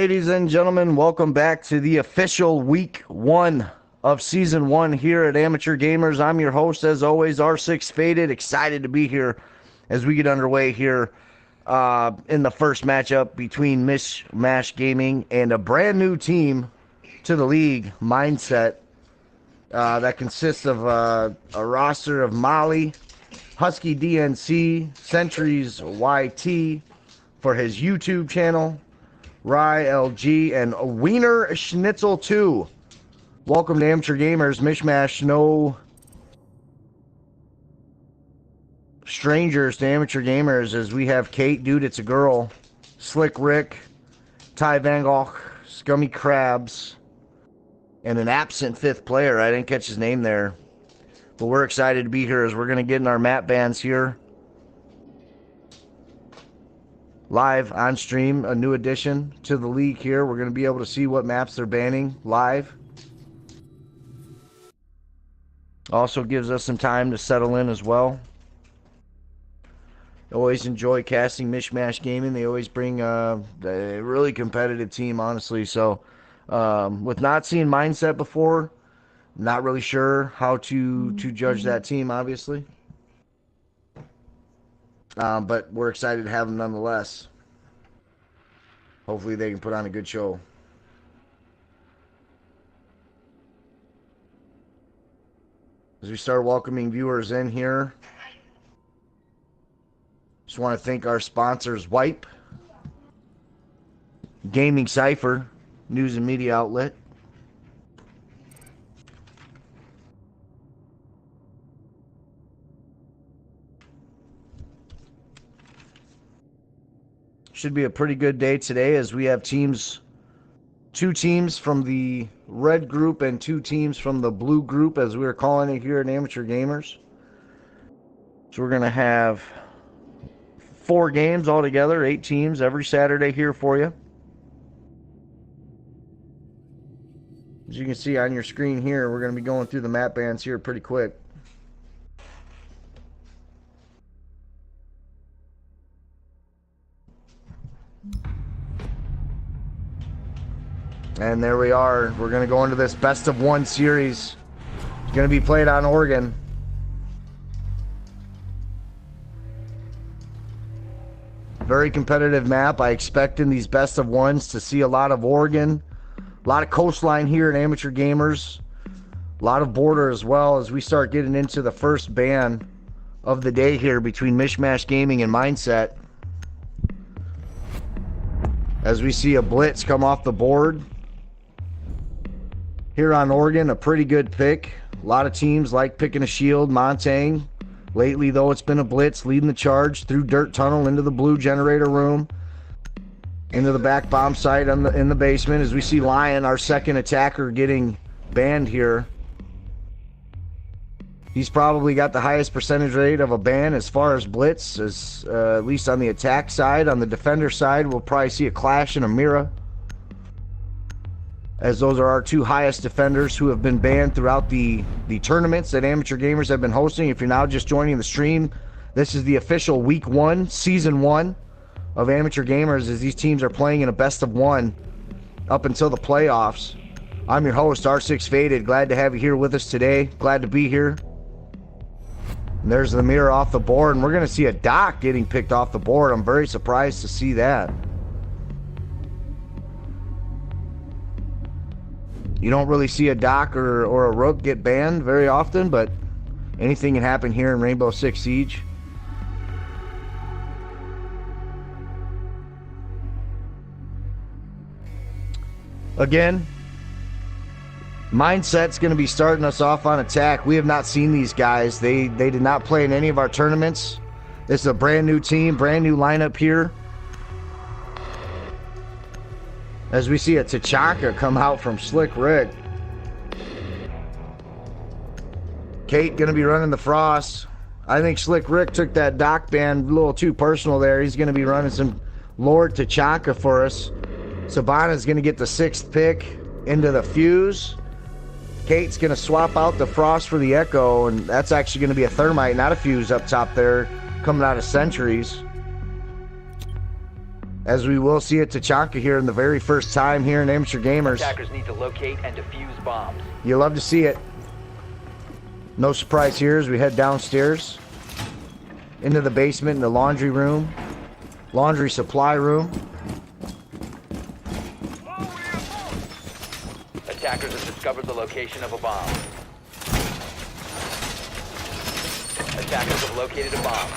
ladies and gentlemen. Welcome back to the official week 1 of season 1 here at Amateur Gamers. I'm your host, as always, R6 Faded. Excited to be here as we get underway here in the first matchup between Mishmash Gaming and a brand new team to the league, Mindset, that consists of a roster of Molly, Husky DNC, Centuries YT for his YouTube channel, Rye LG, and Wiener Schnitzel 2. Welcome to Amateur Gamers. Mishmash, no strangers to Amateur Gamers, as we have Kate, Dude It's a Girl, Slick Rick, Ty Van Gogh, Scummy Crabs, and an absent fifth player. I didn't catch his name there. But we're excited to be here as we're going to get in our map bans here. Live on stream, a new addition to the league here. We're going to be able to see what maps they're banning live. Also gives us some time to settle in as well. Always enjoy casting Mishmash Gaming. They always bring a really competitive team, honestly. So with not seeing Mindset before, not really sure how to judge that team, obviously. But we're excited to have them nonetheless. Hopefully they can put on a good show. As we start welcoming viewers in here, just want to thank our sponsors, Wipe, Gaming Cypher, news and media outlet, should be a pretty good day today, as we have two teams from the red group and 2 teams from the blue group, as we are calling it here at Amateur Gamers. So we're going to have 4 games altogether, 8 teams every Saturday here for you. As you can see on your screen here, we're going to be going through the map bans here pretty quick. And there we are. We're going to go into this best of 1 series. It's going to be played on Oregon. Very competitive map. I expect in these best of 1s to see a lot of Oregon, a lot of coastline here at Amateur Gamers, a lot of border as well, as we start getting into the first ban of the day here between Mishmash Gaming and Mindset. As we see a blitz come off the board here on Oregon, a pretty good pick. A lot of teams like picking a shield, Montang. Lately, though, it's been a blitz leading the charge through dirt tunnel into the blue generator room, into the back bomb site in the basement, as we see Lion, our second attacker, getting banned here. He's probably got the highest percentage rate of a ban as far as blitz, as at least on the attack side. On the defender side, we'll probably see a Clash and a Mira, as those are our 2 highest defenders who have been banned throughout the tournaments that Amateur Gamers have been hosting. If you're now just joining the stream, this is the official week 1, season 1 of Amateur Gamers, as these teams are playing in a best of 1 up until the playoffs. I'm your host, R6 Faded. Glad to have you here with us today. Glad to be here. And there's the Mirror off the board, and we're going to see a Doc getting picked off the board. I'm very surprised to see that. You don't really see a Doc or a Rook get banned very often, but anything can happen here in Rainbow Six Siege. Again, Mindset's going to be starting us off on attack. We have not seen these guys. They did not play in any of our tournaments. This is a brand new team, brand new lineup here. As we see a T'Chaka come out from Slick Rick. Kate going to be running the Frost. I think Slick Rick took that Doc ban a little too personal there. He's going to be running some Lord T'Chaka for us. Sabana's going to get the 6th pick into the Fuse. Kate's going to swap out the Frost for the Echo, and that's actually going to be a Thermite, not a Fuse up top there, coming out of Centuries. as we will see it Tachanka here in the very first time here in Amateur Gamers. Attackers need to locate and defuse bombs. You love to see it. No surprise here as we head downstairs into the basement in the laundry room, laundry supply room. Attackers have discovered the location of a bomb. Attackers have located a bomb.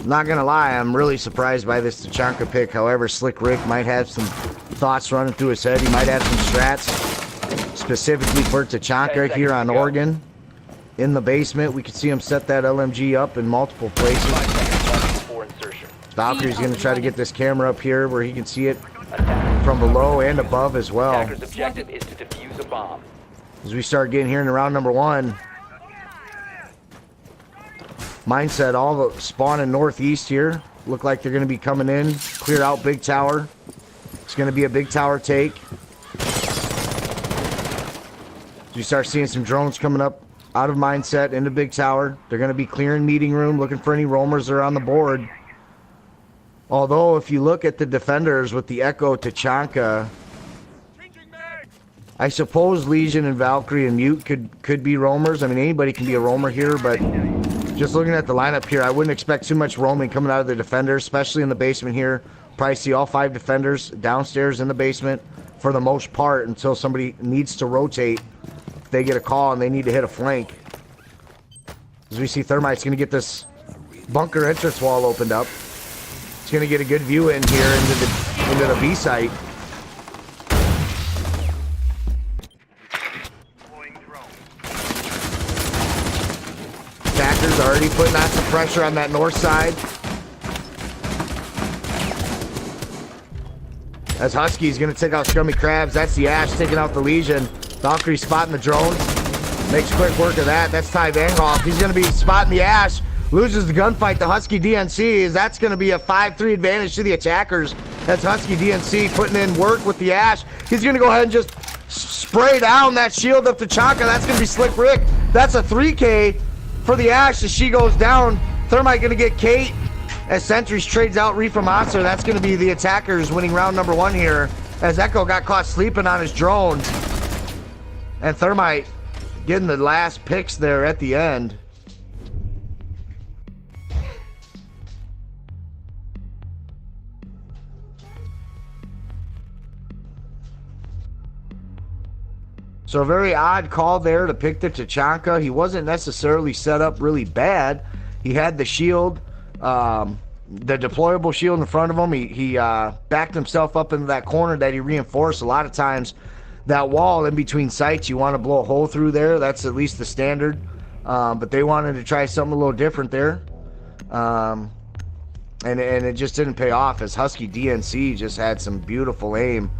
Not gonna lie, I'm really surprised by this Tachanka pick. However, Slick Rick might have some thoughts running through his head. He might have some strats specifically for Tachanka here on Oregon. In the basement, we can see him set that LMG up in multiple places. 5 seconds left before insertion. Valkyrie's gonna try to get this camera up here where he can see it from below and above as well. Attacker's objective is to defuse a bomb. As we start getting here in round number 1. Mindset all the spawning northeast here. Look like they're going to be coming in. Clear out big tower. It's going to be a big tower take. As you start seeing some drones coming up out of mindset into big tower. They're going to be clearing meeting room, looking for any roamers that are on the board. Although if you look at the defenders with the Echo Tachanka, I suppose Legion and Valkyrie and Mute could be roamers. I mean, anybody can be a roamer here, but just looking at the lineup here, I wouldn't expect too much roaming coming out of the defenders, especially in the basement here. Probably see all 5 defenders downstairs in the basement for the most part until somebody needs to rotate. If they get a call and they need to hit a flank. As we see Thermite's going to get this bunker entrance wall opened up. It's going to get a good view in here into the B site. Attackers already putting on some pressure on that north side. As Husky's going to take out Scummy Crabs. That's the Ash taking out the Legion. Valkyrie spotting the drones. Makes quick work of that. That's Ty Vanhoff. He's going to be spotting the Ash. Loses the gunfight to Husky DNC. That's going to be a 5-3 advantage to the attackers. That's Husky DNC putting in work with the Ash. He's going to go ahead and just spray down that shield of Tachanka. That's going to be Slick Rick. That's a 3K for the Ash as she goes down. Thermite going to get Kate as Sentries trades out Reefa Monster. That's going to be the attackers winning round number 1 here as Echo got caught sleeping on his drone. And Thermite getting the last picks there at the end. So a very odd call there to pick the Tachanka. He wasn't necessarily set up really bad. He had the shield, the deployable shield in front of him. He backed himself up into that corner that he reinforced. A lot of times that wall in between sites, you want to blow a hole through there. That's at least the standard. But they wanted to try something a little different there. And it just didn't pay off as Husky DNC just had some beautiful aim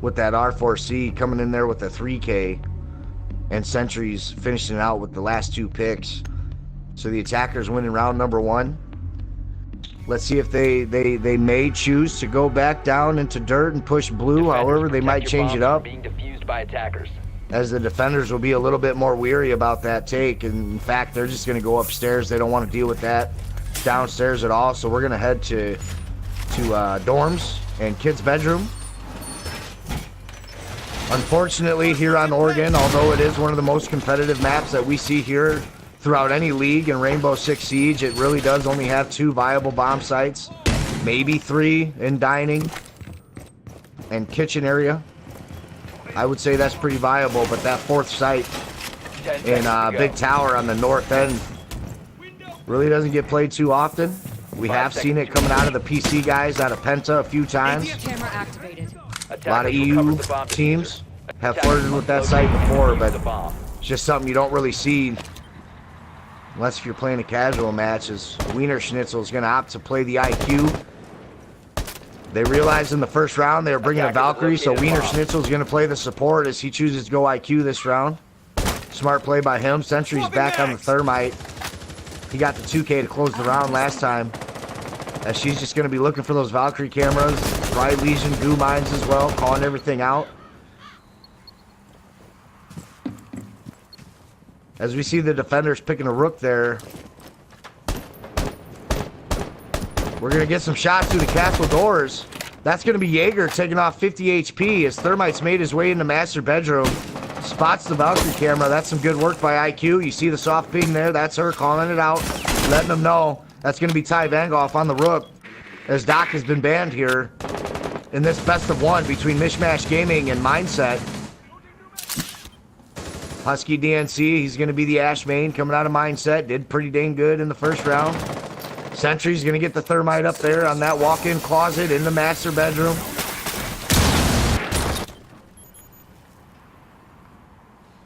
with that R4C coming in there with a 3K, and Sentries finishing it out with the last 2 picks. So the attackers winning round number 1. Let's see if they may choose to go back down into dirt and push blue. Defenders, however, they might change it up. Being defused by attackers. As the defenders will be a little bit more weary about that take. And in fact, they're just going to go upstairs. They don't want to deal with that downstairs at all. So we're going to head to dorms and kids' bedroom. Unfortunately, here on Oregon, although it is one of the most competitive maps that we see here throughout any league in Rainbow Six Siege, it really does only have 2 viable bomb sites, maybe 3 in dining and kitchen area. I would say that's pretty viable, but that 4th site in Big Tower on the north end really doesn't get played too often. We have seen it coming out of the PC guys out of Penta a few times. Camera activated. A lot of EU teams have flirted with that site before, but it's just something you don't really see unless if you're playing a casual match. As Wiener Schnitzel is going to opt to play the IQ. They realized in the first round they were bringing a Valkyrie, so Wiener Schnitzel is going to play the support as he chooses to go IQ this round. Smart play by him. Sentry's back on the Thermite. He got the 2K to close the round last time. As she's just going to be looking for those Valkyrie cameras. Right Legion goo mines as well, calling everything out. As we see the defenders picking a rook there. We're going to get some shots through the castle doors. That's going to be Jaeger taking off 50 HP as Thermite's made his way into master bedroom. Spots the Valkyrie camera. That's some good work by IQ. You see the soft ping there. That's her calling it out, letting them know. That's going to be Ty Vangoff on the Rook, as Doc has been banned here in this best of one between Mishmash Gaming and Mindset. Husky DNC, he's going to be the Ash main coming out of Mindset. Did pretty dang good in the first round. Sentry's going to get the Thermite up there on that walk-in closet in the master bedroom.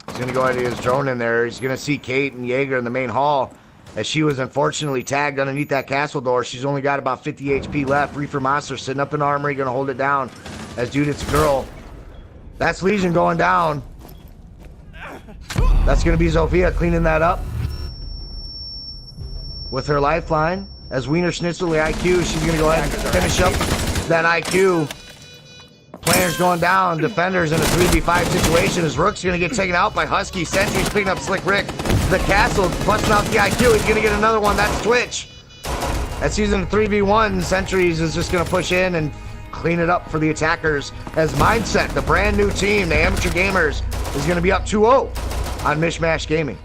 He's going to go ahead and get his drone in there. He's going to see Kate and Jaeger in the main hall as she was unfortunately tagged underneath that castle door. She's only got about 50 HP left. Reefer Monster sitting up in armory, going to hold it down as Judith's girl. That's Legion going down. That's going to be Zofia cleaning that up with her lifeline. As Wiener Schnitzel, the IQ, she's going to go ahead and finish up that IQ. Players going down. Defenders in a 3v5 situation as Rook's going to get taken out by Husky. Sentry's picking up Slick Rick. The castle busting out the IQ. He's going to get another one. That's Twitch. As he's in a 3v1, Sentries is just going to push in and clean it up for the attackers. As Mindset, the brand new team, the Amateur Gamers, is going to be up 2-0 on Mishmash Gaming.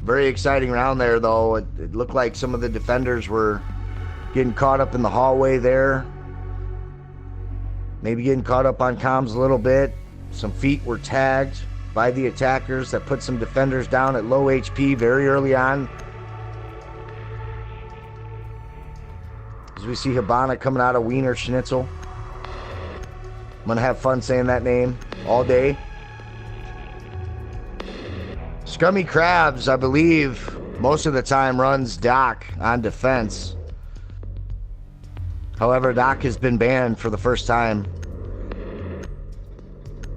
Very exciting round there, though. It looked like some of the defenders were getting caught up in the hallway there. Maybe getting caught up on comms a little bit. Some feet were tagged by the attackers that put some defenders down at low HP very early on. As we see Habana coming out of Wiener Schnitzel. I'm going to have fun saying that name all day. Scummy Crabs, I believe, most of the time runs Doc on defense. However, Doc has been banned for the first time.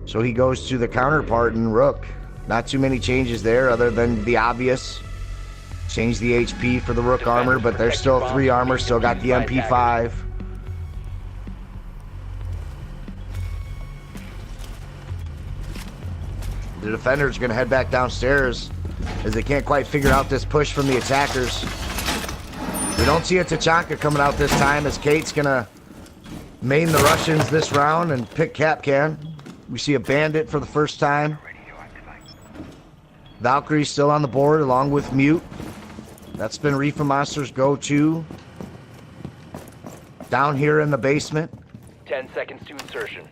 So he goes to the counterpart in Rook. Not too many changes there other than the obvious. Change the HP for the Rook armor, but there's still 3 armor, still got the MP5. The defender's going to head back downstairs as they can't quite figure out this push from the attackers. We don't see a Tachanka coming out this time as Kate's going to main the Russians this round and pick Capcan. We see a Bandit for the first time. Valkyrie's still on the board along with Mute. That's been Reefer Monster's go-to. Down here in the basement. 10 seconds to insertion.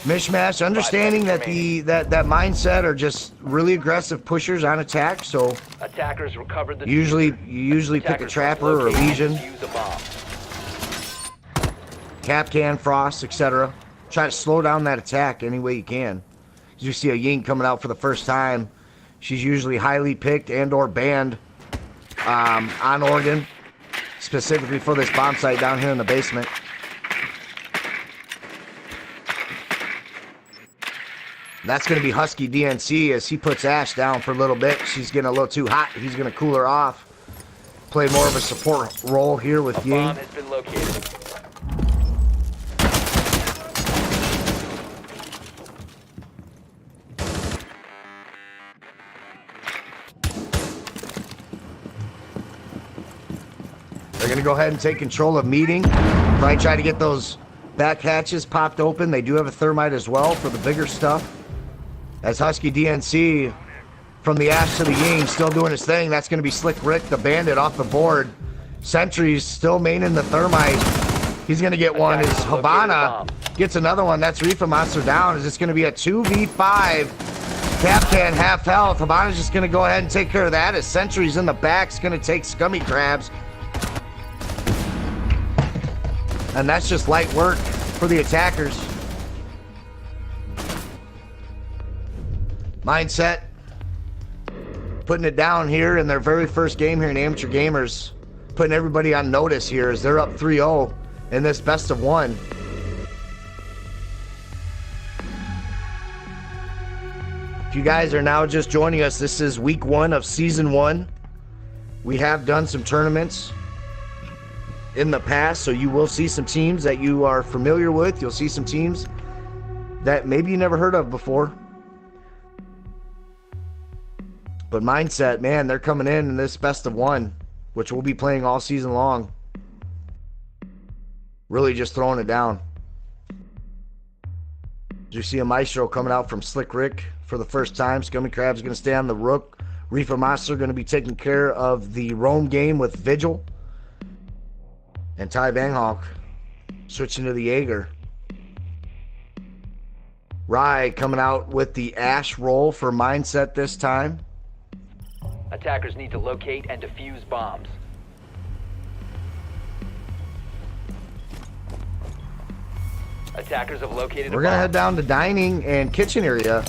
Mishmash, understanding that that mindset are just really aggressive pushers on attack, so attackers recovered the you usually pick a Trapper or a Legion, Capcan, Frost, etc. Try to slow down that attack any way you can. As you see a Ying coming out for the first time, she's usually highly picked and or banned on Oregon, specifically for this bomb site down here in the basement. That's going to be Husky DNC as he puts Ash down for a little bit. She's getting a little too hot. He's going to cool her off. Play more of a support role here with Ying. Bomb has been located. They're going to go ahead and take control of meeting. Probably try to get those back hatches popped open. They do have a thermite as well for the bigger stuff. As Husky DNC from the Ash to the Ying still doing his thing. That's going to be Slick Rick, the Bandit, off the board. Sentry's still maining the thermite. He's going to get one as Habana gets another one. That's Reefer Monster down. Is it's going to be a 2v5. Capcan half health. Habana's just going to go ahead and take care of that as Sentry's in the back. Is going to take Scummy Crabs. And that's just light work for the attackers. Mindset putting it down here in their very first game here in Amateur Gamers, putting everybody on notice here as they're up 3-0 in this best of one. If you guys are now just joining us, this is week 1 of season 1. We have done some tournaments in the past, so you will see some teams that you are familiar with. You'll see some teams that maybe you never heard of before. But Mindset, man, they're coming in this best of one, which we'll be playing all season long. Really just throwing it down. You see a Maestro coming out from Slick Rick for the first time. Scummy Crab's going to stay on the Rook. Reefer Monster going to be taking care of the roam game with Vigil. And Ty Banghawk switching to the Jaeger. Rye coming out with the Ash roll for Mindset this time. Attackers need to locate and defuse bombs. Attackers have located We're a going to bomb. head down to dining and kitchen area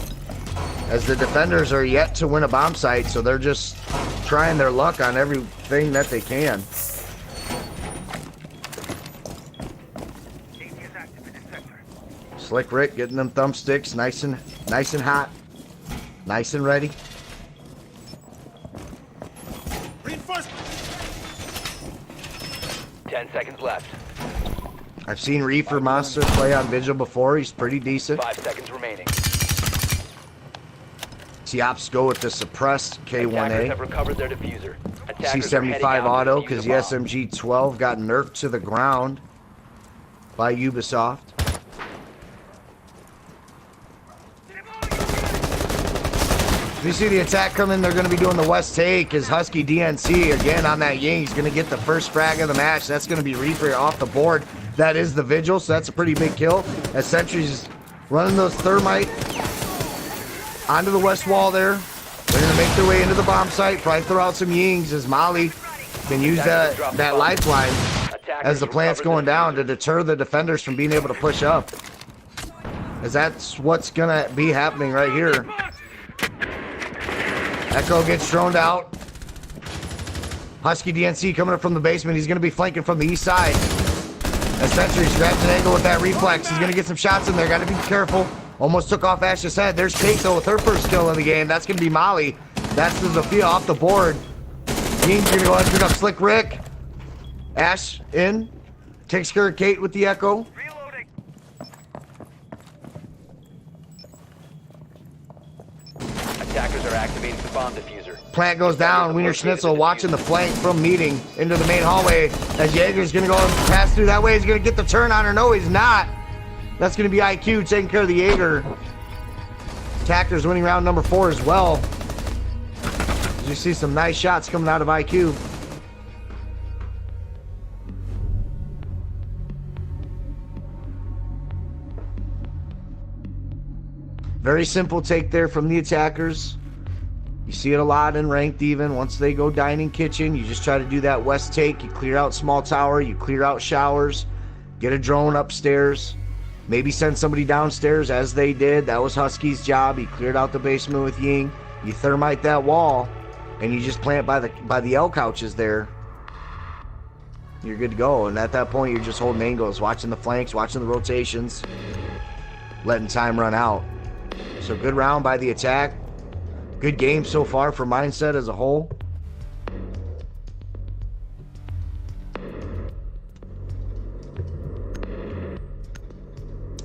as the defenders are yet to win a bomb site, so they're just trying their luck on everything that they can. Slick Rick getting them thumbsticks nice and hot, nice and ready. Reinforcement. 10 seconds left. I've seen Reefer Monster play on Vigil before. He's pretty decent. 5 seconds remaining. See Ops go with the suppressed Attackers K1A. have recovered their diffuser. Attackers are heading C75 out to auto defuse because the the bomb. SMG-12 got nerfed to the ground by Ubisoft. If you see the attack coming, they're going to be doing the West Take as Husky DNC again on that Ying. He's going to get the first frag of the match. That's going to be Reaper off the board. That is the Vigil, so that's a pretty big kill. As Sentry's running those Thermite onto the west wall there. They're going to make their way into the bomb site, probably throw out some Yings as Molly can use that lifeline as the plant's going down to deter the defenders from being able to push up. As that's what's going to be happening right here. Echo gets droned out. Husky DNC coming up from the basement. He's going to be flanking from the east side. As Sentry's grabs an angle with that reflex. He's going to get some shots in there. Got to be careful. Almost took off Ash's head. There's Kate, though, with her first kill in the game. That's going to be Molly. That's the Zofia off the board. Ying's going to go ahead and pick up Slick Rick. Ash in. Takes care of Kate with the Echo. Reloading. Attackers are activating the bomb diffuser. Plant goes down. Wiener Schnitzel watching the flank from meeting into the main hallway as Jaeger's going to go and pass through that way. He's going to get the turn on her. No, he's not. That's going to be IQ taking care of the Jaeger. Attackers winning round number 4 as well. You see some nice shots coming out of IQ. Very simple take there from the attackers. You see it a lot in ranked even. Once they go dining kitchen, you just try to do that west take. You clear out small tower, you clear out showers, get a drone upstairs, maybe send somebody downstairs as they did. That was Husky's job. He cleared out the basement with Ying. You thermite that wall and you just plant by the L couches there. You're good to go. And at that point, you're just holding angles, watching the flanks, watching the rotations, letting time run out. So good round by the attack. Good game so far for Mindset as a whole.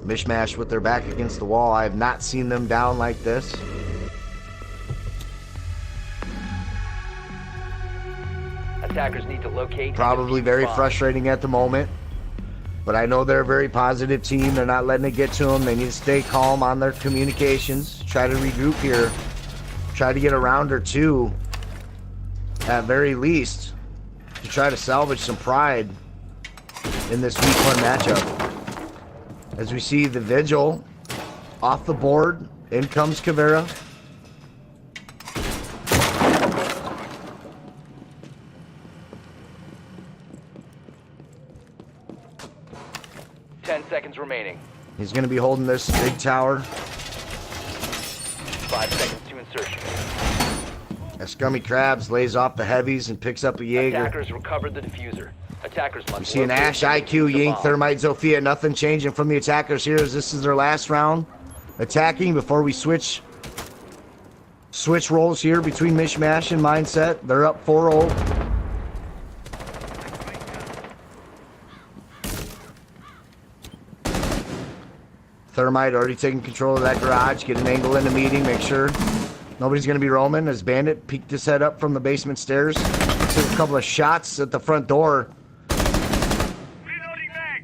Mishmash with their back against the wall. I have not seen them down like this. Attackers need to locate. Probably and defuse very bombs. frustrating at the moment. But I know they're a very positive team. They're not letting it get to them. They need to stay calm on their communications. Try to regroup here. Try to get a round or two, at very least, to try to salvage some pride in this week 1 matchup. As we see the Vigil off the board. In comes Caveira. Seconds remaining. He's going to be holding this big tower. 5 seconds to insertion. As Scummy Crabs lays off the heavies and picks up a Jaeger. Attackers recovered the diffuser. Attackers must We see an locate Ash, and IQ, defuse the Ying, bomb. Thermite, Zofia. Nothing changing from the attackers here as this is their last round. Attacking before we switch roles here between Mishmash and Mindset. They're up 4-0. Thermite already taking control of that garage. Get an angle in the meeting. Make sure nobody's going to be roaming. As Bandit peeked his head up from the basement stairs. Took a couple of shots at the front door.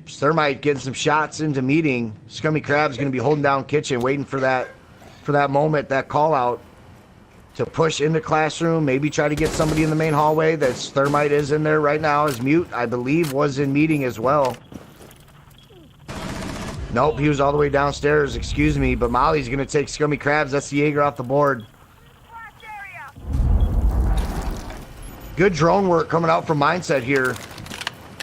Thermite getting some shots into meeting. Scummy Crab's going to be holding down kitchen, waiting for that moment, that call out to push into classroom. Maybe try to get somebody in the main hallway. That's Thermite is in there right now. His mute, I believe, was in meeting as well. Nope, he was all the way downstairs. Excuse me, but Molly's going to take Scummy Crabs. That's the Jaeger off the board. Good drone work coming out from Mindset here.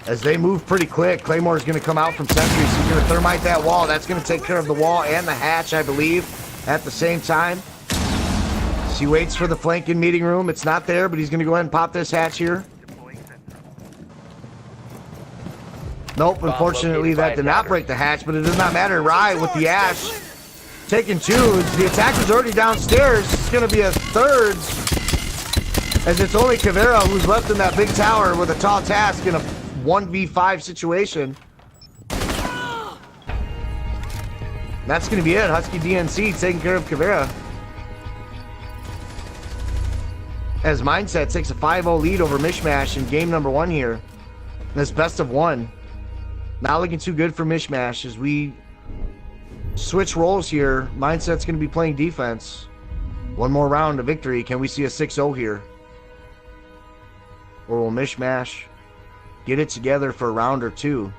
As they move pretty quick, Claymore's going to come out from Sentry. So he's going to Thermite that wall. That's going to take care of the wall and the hatch, I believe, at the same time. So he waits for the flanking meeting room. It's not there, but he's going to go ahead and pop this hatch here. Nope, unfortunately that did not break the hatch, but it does not matter. Rye with the Ash taking two. The attacker's already downstairs. It's going to be a third, as it's only Caveira who's left in that big tower with a tall task in a 1v5 situation. That's going to be it. Husky DNC taking care of Caveira. As Mindset takes a 5-0 lead over Mishmash in game number 1 here. This best of 1. Not looking too good for Mishmash as we switch roles here. Mindset's going to be playing defense. One more round of victory. Can we see a 6-0 here? Or will Mishmash get it together for a round or two?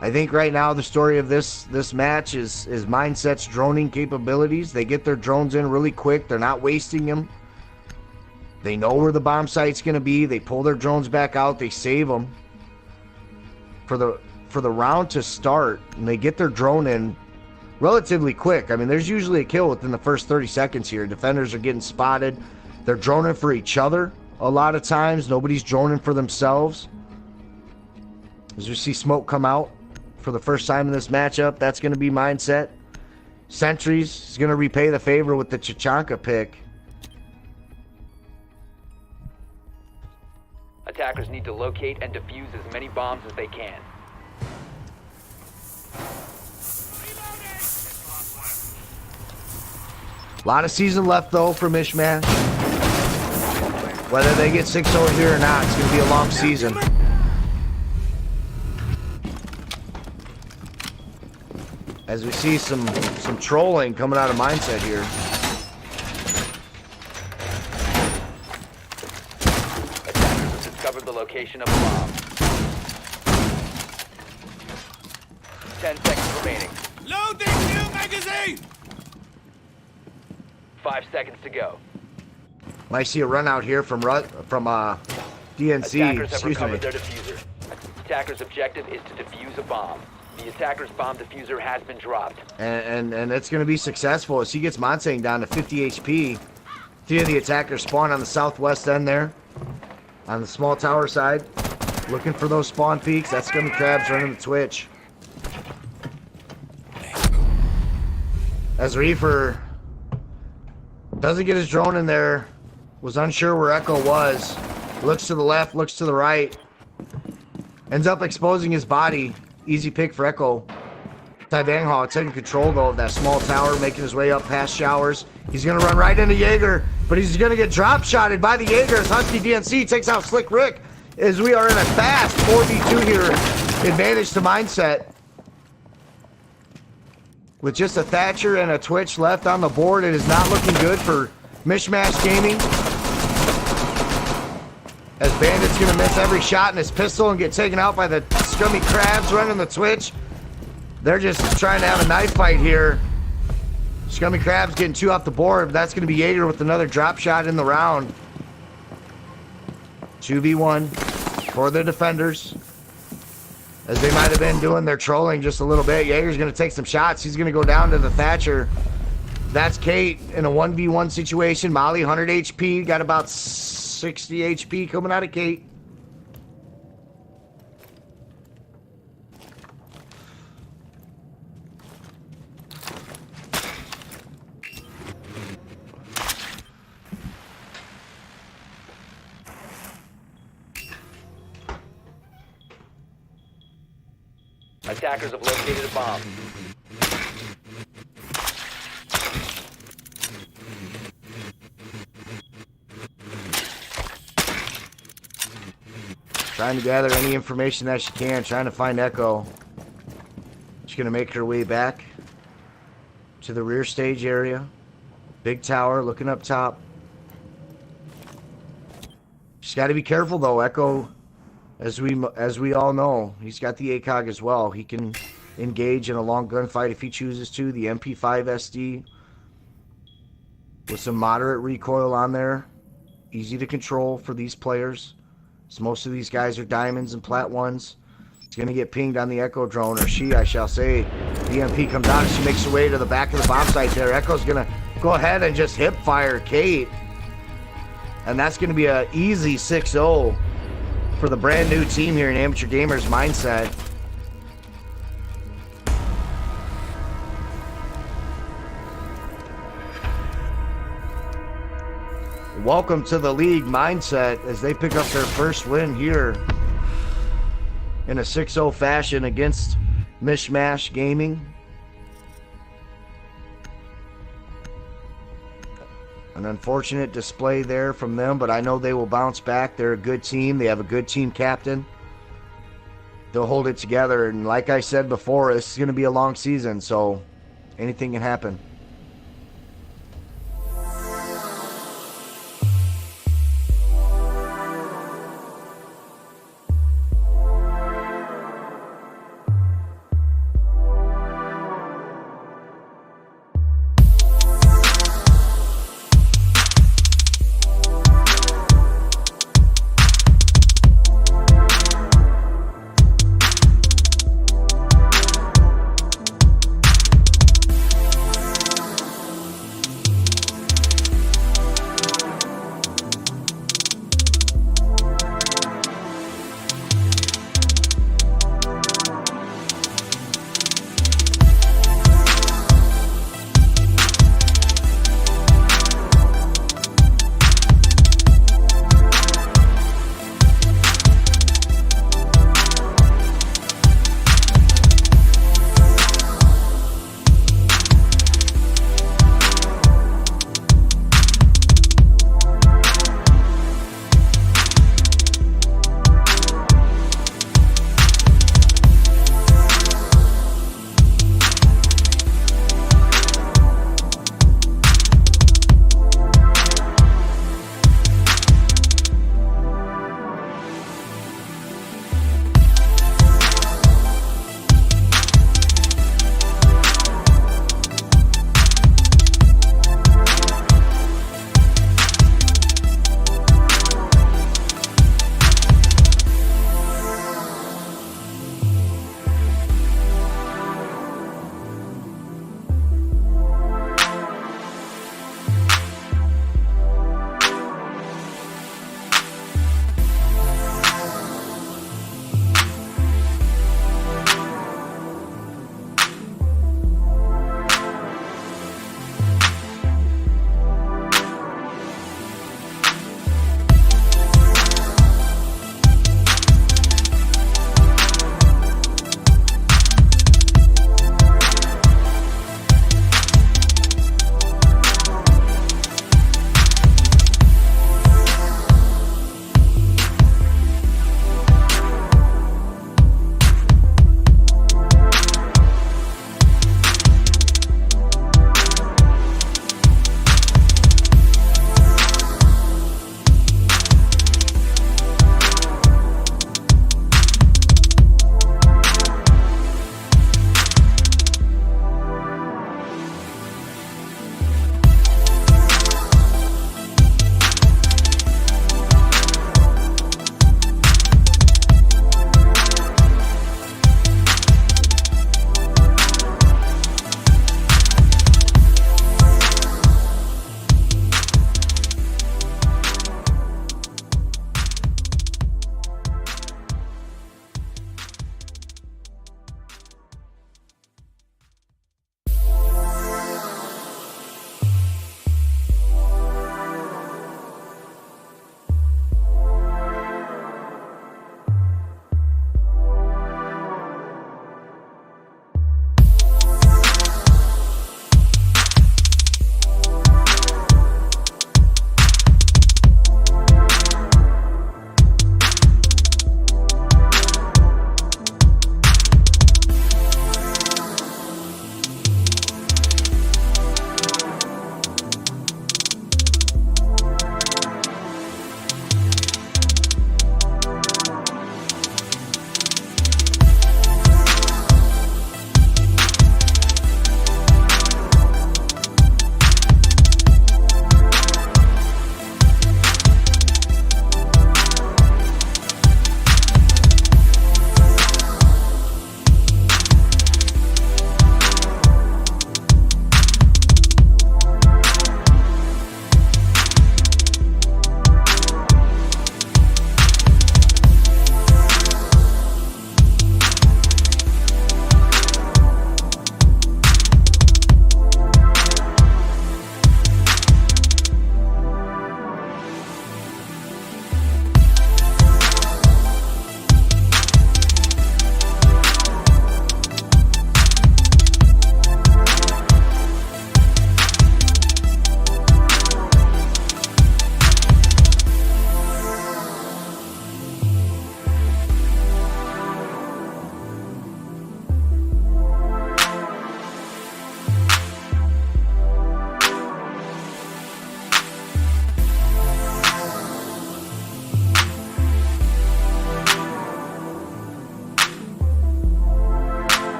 I think right now the story of this match is Mindset's droning capabilities. They get their drones in really quick. They're not wasting them. They know where the bomb site's going to be. They pull their drones back out. They save them for the round to start, and they get their drone in relatively quick. I mean, there's usually a kill within the first 30 seconds here. Defenders are getting spotted. They're droning for each other a lot of times. Nobody's droning for themselves. As you see smoke come out for the first time in this matchup, that's going to be Mindset. Sentries is going to repay the favor with the Chachanka pick. Attackers need to locate and defuse as many bombs as they can. A lot of season left, though, for Mishmash. Whether they get 6-0 here or not, it's going to be a long season. As we see some trolling coming out of Mindset here. Attackers have discovered the location of a bomb. 10 seconds remaining. Loading new magazine! 5 seconds to go. Might see a run out here from DNC. Attackers have Excuse me. recovered their diffuser. Attacker's objective is to defuse a bomb. The attacker's bomb diffuser has been dropped. And it's going to be successful as he gets Monsang down to 50 HP. 3 of the attackers spawn on the southwest end there. On the small tower side. Looking for those spawn peaks. That's Scummy Crabs running the Twitch. As Reefer doesn't get his drone in there. Was unsure where Echo was. Looks to the left, looks to the right. Ends up exposing his body. Easy pick for Echo. Ty Vanghal taking control, though, of that small tower, making his way up past showers. He's going to run right into Jaeger, but he's going to get drop-shotted by the Jaeger as Husky DNC takes out Slick Rick as we are in a fast 4v2 here. Advantage to Mindset. With just a Thatcher and a Twitch left on the board, it is not looking good for Mishmash Gaming. As Bandit's going to miss every shot in his pistol and get taken out by the Scummy Crabs running the Twitch. They're just trying to have a knife fight here. Scummy Crabs getting 2 off the board. That's going to be Jaeger with another drop shot in the round. 2v1 for the defenders. As they might have been doing their trolling just a little bit. Jaeger's going to take some shots. He's going to go down to the Thatcher. That's Kate in a 1v1 situation. Molly, 100 HP. Got about 60 HP coming out of Kate. Attackers have located a bomb. Trying to gather any information that she can, trying to find Echo. She's going to make her way back to the rear stage area. Big tower, looking up top. She's got to be careful, though. Echo, as we all know, he's got the ACOG as well. He can engage in a long gunfight if he chooses to. The MP5 SD with some moderate recoil on there. Easy to control for these players. So most of these guys are diamonds and plat ones. He's going to get pinged on the Echo drone, or she, I shall say. The MP comes out and she makes her way to the back of the bomb site there. Echo's going to go ahead and just hip fire Kate. And that's going to be an easy 6-0 for the brand new team here in Amateur Gamers Mindset. Welcome to the league Mindset as they pick up their first win here in a 6-0 fashion against Mishmash Gaming. An unfortunate display there from them, but I know they will bounce back. They're a good team. They have a good team captain. They'll hold it together. And like I said before, this is going to be a long season, so anything can happen.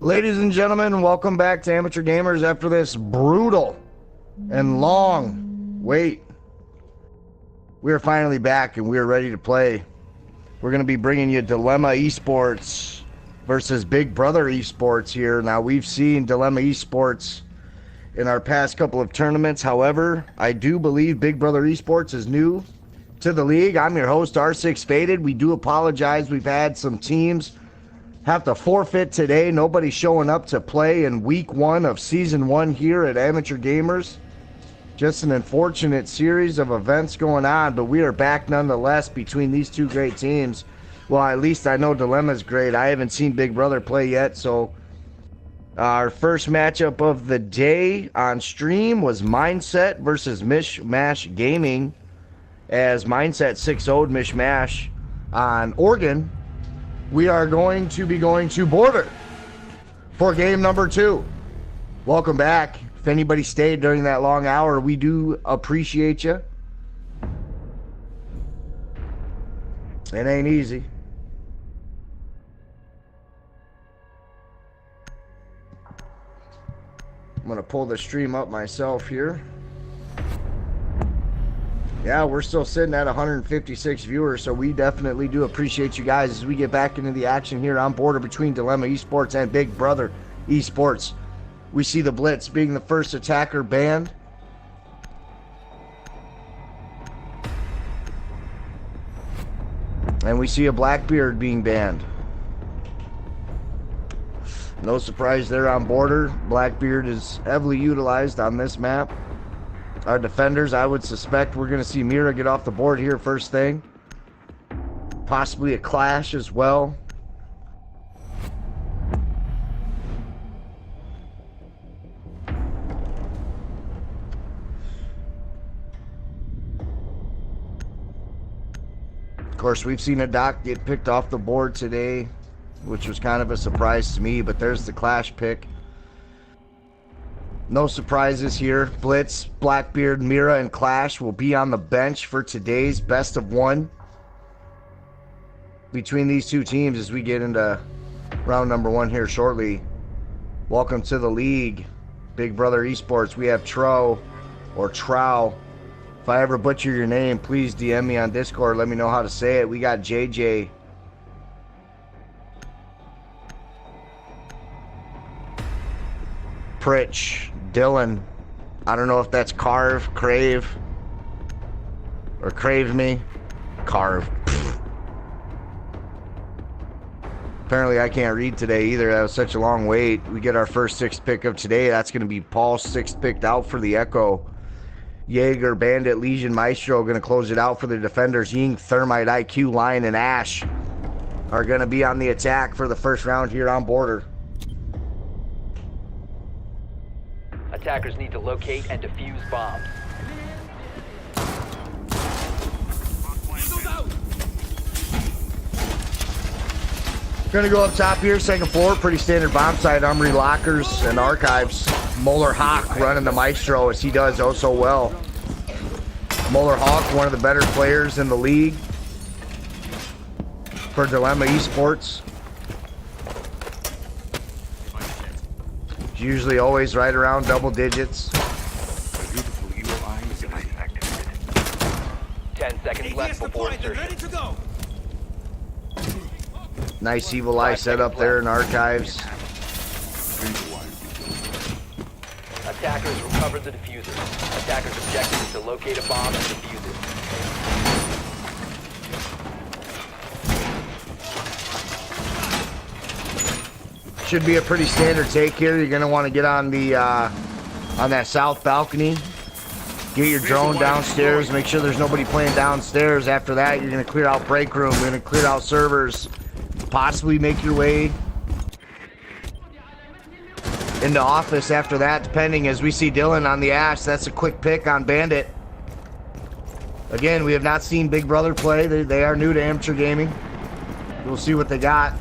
Ladies and gentlemen, welcome back to Amateur Gamers after this brutal and long wait. We are finally back and we are ready to play. We're going to be bringing you Dilemma Esports versus Big Brother Esports here. Now, we've seen Dilemma Esports in our past couple of tournaments. However, I do believe Big Brother Esports is new to the league. I'm your host, R6 Faded. We do apologize. We've had some teams have to forfeit today. Nobody showing up to play in week 1 of season 1 here at Amateur Gamers. Just an unfortunate series of events going on, but we are back nonetheless between these two great teams. Well, at least I know Dilemma's great. I haven't seen Big Brother play yet, so our first matchup of the day on stream was Mindset versus Mishmash Gaming, as Mindset 6-0'd Mishmash on Oregon. We are going to be going to Border for game number 2. Welcome back. If anybody stayed during that long hour, we do appreciate you. It ain't easy. I'm going to pull the stream up myself here. Yeah, we're still sitting at 156 viewers, so we definitely do appreciate you guys as we get back into the action here on Border between Dilemma Esports and Big Brother Esports. We see the Blitz being the first attacker banned. And we see a Blackbeard being banned. No surprise there on Border. Blackbeard is heavily utilized on this map. Our defenders, I would suspect we're going to see Mira get off the board here first thing. Possibly a clash as well. Of course, we've seen a Doc get picked off the board today, which was kind of a surprise to me, but there's the clash pick. No surprises here. Blitz, Blackbeard, Mira, and Clash will be on the bench for today's best of 1 between these two teams as we get into round number 1 here shortly. Welcome to the league, Big Brother Esports. We have Trow, or Trow. If I ever butcher your name, please DM me on Discord. Let me know how to say it. We got JJ. Pritch, Dylan. I don't know if that's Carve, Crave, or Crave me. Carve. Pfft. Apparently I can't read today either. That was such a long wait. We get our first 6th pick of today. That's going to be Paul's 6th picked out for the Echo. Jaeger, Bandit, Legion, Maestro going to close it out for the defenders. Ying, Thermite, IQ, Lion, and Ash are going to be on the attack for the first round here on Border. Attackers need to locate and defuse bombs. Gonna go up top here, 2nd floor, pretty standard bomb site, armory, lockers, and archives. Molar Hawk running the Maestro as he does oh so well. Molar Hawk, one of the better players in the league for Dilemma Esports. Usually always right around double digits. 10 seconds left before insertion. Ready to go. Nice Evil Eye setup there in archives. Attackers recovered the diffuser. Attackers' objective is to locate a bomb and defuse it. Should be a pretty standard take here. You're gonna want to get on the on that south balcony. Get your drone downstairs. Make sure there's nobody playing downstairs. After that, you're gonna clear out break room. You're gonna clear out servers. Possibly make your way into office after that, depending, as we see Dylan on the Ash. That's a quick pick on Bandit. Again, we have not seen Big Brother play. They are new to amateur gaming. We'll see what they got.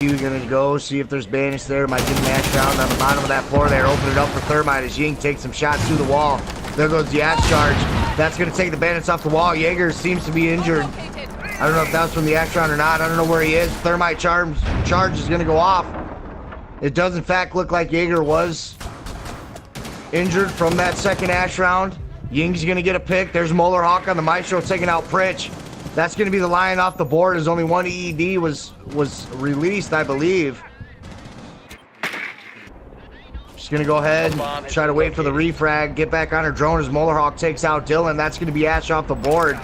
You're going gonna go see if there's bandits there. Might get mashed down on the bottom of that floor there. Open it up for Thermite as Ying takes some shots through the wall. There goes the axe charge. That's gonna take the bandits off the wall. Jaeger seems to be injured. I don't know if that was from the axe round or not. I don't know where he is. Thermite charge is gonna go off. It does in fact look like Jaeger was injured from that second axe round. Ying's gonna get a pick. There's Molar Hawk on the Maestro taking out Pritch. That's going to be the lion off the board as only one EED was released, I believe. She's going to go ahead and try to wait for the refrag, get back on her drone as Molarhawk takes out Dylan. That's going to be Ash off the board.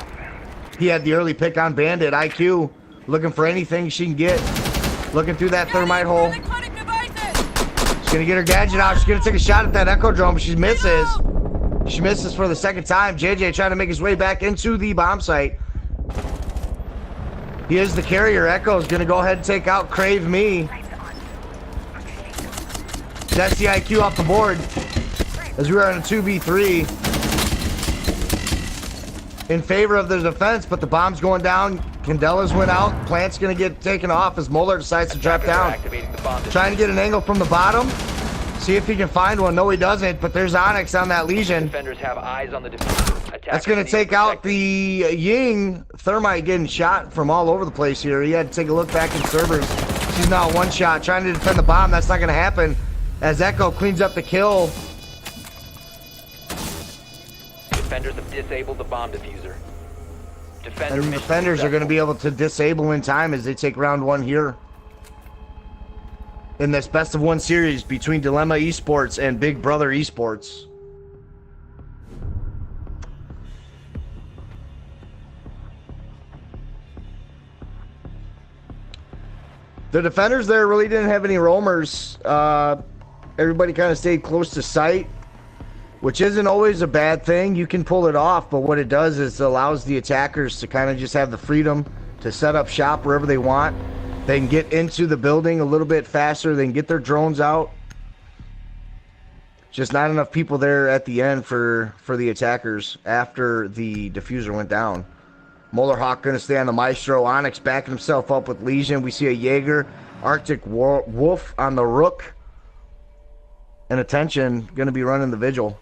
He had the early pick on Bandit. IQ looking for anything she can get. Looking through that thermite hole. She's going to get her gadget out. She's going to take a shot at that Echo drone, but she misses. She misses for the second time. JJ trying to make his way back into the bomb site. He is the carrier. Echo's going to go ahead and take out Crave Me. That's the IQ off the board as we are on a 2v3 in favor of the defense, but the bomb's going down. Candela's went out. Plant's going to get taken off as Molar decides to drop down. Trying to get an angle from the bottom. See if he can find one. No, he doesn't, but there's Onyx on that Legion. Defenders have eyes on the diffuser. That's going to take out the Ying. Thermite getting shot from all over the place here. He had to take a look back in servers. She's now one shot. Trying to defend the bomb. That's not going to happen as Echo cleans up the kill. Defenders have disabled the bomb diffuser. And defenders are going to be able to disable in time as they take round one here in this best of one series between Dilemma Esports and Big Brother Esports. The defenders there really didn't have any roamers. Everybody kind of stayed close to site, which isn't always a bad thing. You can pull it off, but what it does is it allows the attackers to kind of just have the freedom to set up shop wherever they want. They can get into the building a little bit faster. They can get their drones out. Just not enough people there at the end for the attackers after the diffuser went down. Molar Hawk going to stay on the Maestro. Onyx backing himself up with Legion. We see a Jaeger. Arctic Wolf on the Rook. And Attention going to be running the Vigil.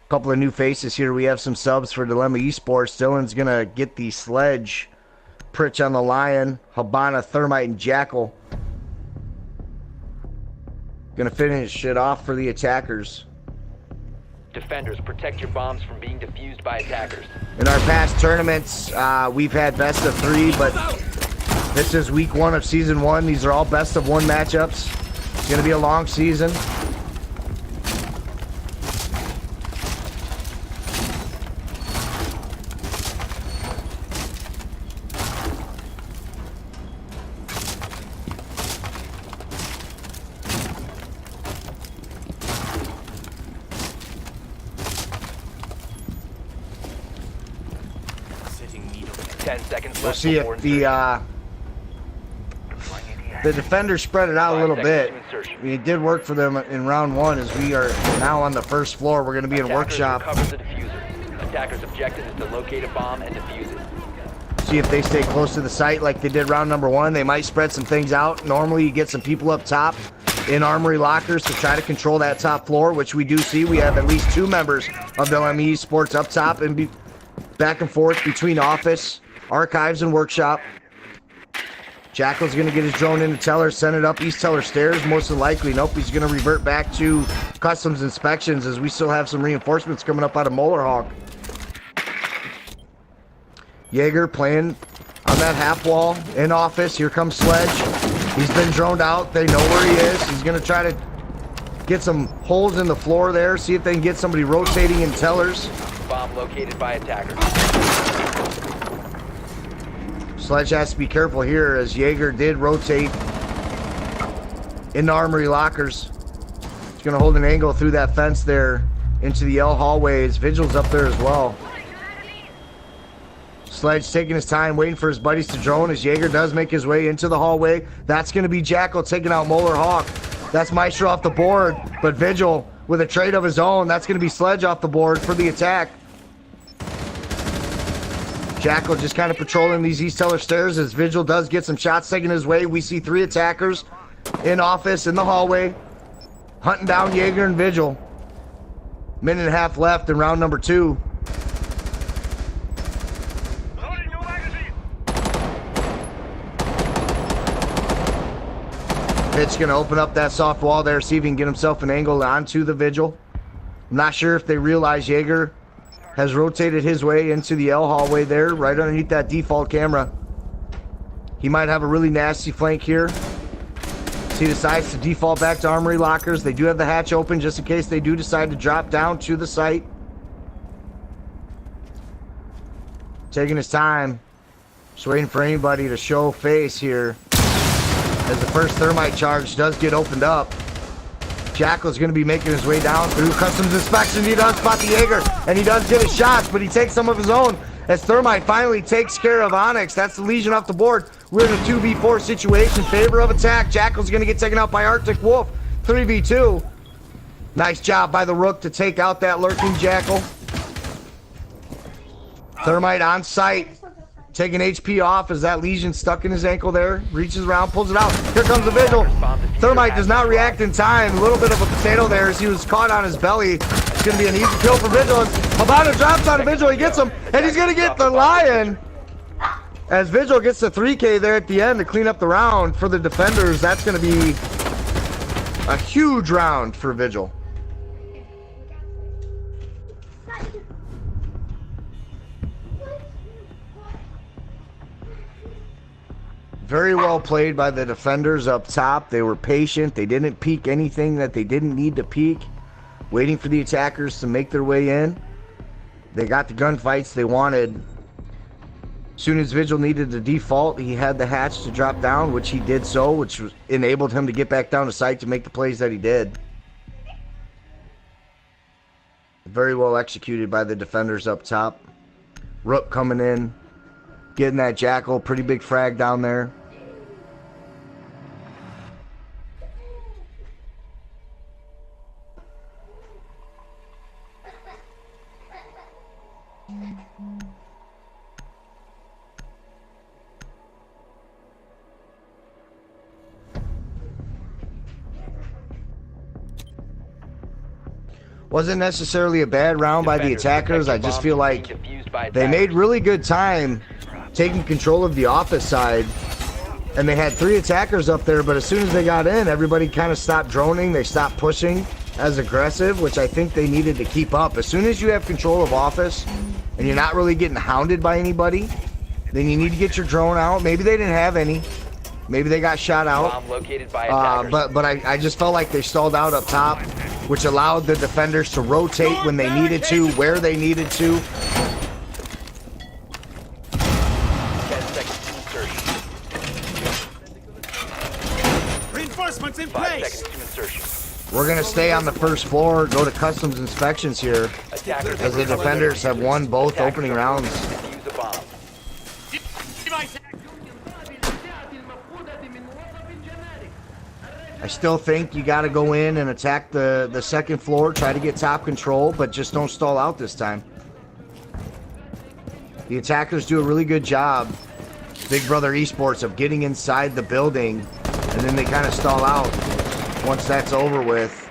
Couple of new faces here. We have some subs for Dilemma Esports. Dylan's going to get the Sledge. Pritch on the Lion. Habana, Thermite, and Jackal. Going to finish it off for the attackers. Defenders, protect your bombs from being defused by attackers. In our past tournaments, we've had best of 3, but this is week 1 of season 1. These are all best of 1 matchups. It's going to be a long season. We'll see if the defenders spread it out a little bit. I mean, it did work for them in round 1 as we are now on the first floor. We're going to be in workshop. Attackers' objective is to locate a bomb and defuse it. See if they stay close to the site like they did round number 1. They might spread some things out. Normally you get some people up top in armory lockers to try to control that top floor, which we do see. We have at least 2 members of the LME Sports up top and back and forth between office, archives, and workshop. Jackal's going to get his drone into Teller, send it up East Teller stairs, most than likely. Nope, he's going to revert back to customs inspections as we still have some reinforcements coming up out of Molar Hawk. Jaeger playing on that half wall in office. Here comes Sledge. He's been droned out. They know where he is. He's going to try to get some holes in the floor there, see if they can get somebody rotating in Tellers. Bomb located by attackers. Sledge has to be careful here as Jaeger did rotate in the armory lockers. He's going to hold an angle through that fence there into the L hallways. Vigil's up there as well. Sledge taking his time, waiting for his buddies to drone as Jaeger does make his way into the hallway. That's going to be Jackal taking out Molar Hawk. That's Maestro off the board, but Vigil with a trade of his own. That's going to be Sledge off the board for the attack. Jackal just kind of patrolling these East Teller stairs as Vigil does get some shots taken his way. We see 3 attackers in office, in the hallway, hunting down Jaeger and Vigil. Minute and a half left in round number 2. Pit's going to open up that soft wall there, see if he can get himself an angle onto the Vigil. I'm not sure if they realize Jaeger has rotated his way into the L hallway there, right underneath that default camera. He might have a really nasty flank here. So he decides to default back to armory lockers. They do have the hatch open just in case they do decide to drop down to the site. Taking his time. Just waiting for anybody to show face here. As the first thermite charge does get opened up. Jackal's going to be making his way down through customs inspection. He does spot the Jaeger, and he does get his shots, but he takes some of his own as Thermite finally takes care of Onyx. That's the Legion off the board. We're in a 2v4 situation. Favor of attack. Jackal's going to get taken out by Arctic Wolf. 3v2. Nice job by the Rook to take out that lurking Jackal. Thermite on site. Taking HP off as that Legion stuck in his ankle there. Reaches around, pulls it out. Here comes the Vigil. Thermite does not react in time. A little bit of a potato there as he was caught on his belly. It's going to be an easy kill for Vigil. Habano drops on a Vigil. He gets him, and he's going to get the Lion. As Vigil gets the 3K there at the end to clean up the round for the defenders. That's going to be a huge round for Vigil. Very well played by the defenders up top. They were patient. They didn't peek anything that they didn't need to peek. Waiting for the attackers to make their way in. They got the gunfights they wanted. As soon as Vigil needed to default, he had the hatch to drop down, which he did so, which enabled him to get back down to site to make the plays that he did. Very well executed by the defenders up top. Rook coming in, getting that Jackal. Pretty big frag down there. Wasn't necessarily a bad round by the attackers. I just feel like they made really good time taking control of the office side. And they had 3 attackers up there, but as soon as they got in, everybody kind of stopped droning. They stopped pushing as aggressive, which I think they needed to keep up. As soon as you have control of office and you're not really getting hounded by anybody, then you need to get your drone out. Maybe they didn't have any. Maybe they got shot out. But I just felt like they stalled out up top, which allowed the defenders to rotate when they needed to, where they needed to. 10 seconds to insertion. Reinforcements in 5 place. seconds to insertion. We're going to stay on the first floor, go to customs inspections here, Attackers as the defenders have won both opening rounds. Defuse a bomb. I still think you got to go in and attack the second floor, try to get top control, but just don't stall out this time. The attackers do a really good job, Big Brother Esports, of getting inside the building, and then they kind of stall out once that's over with.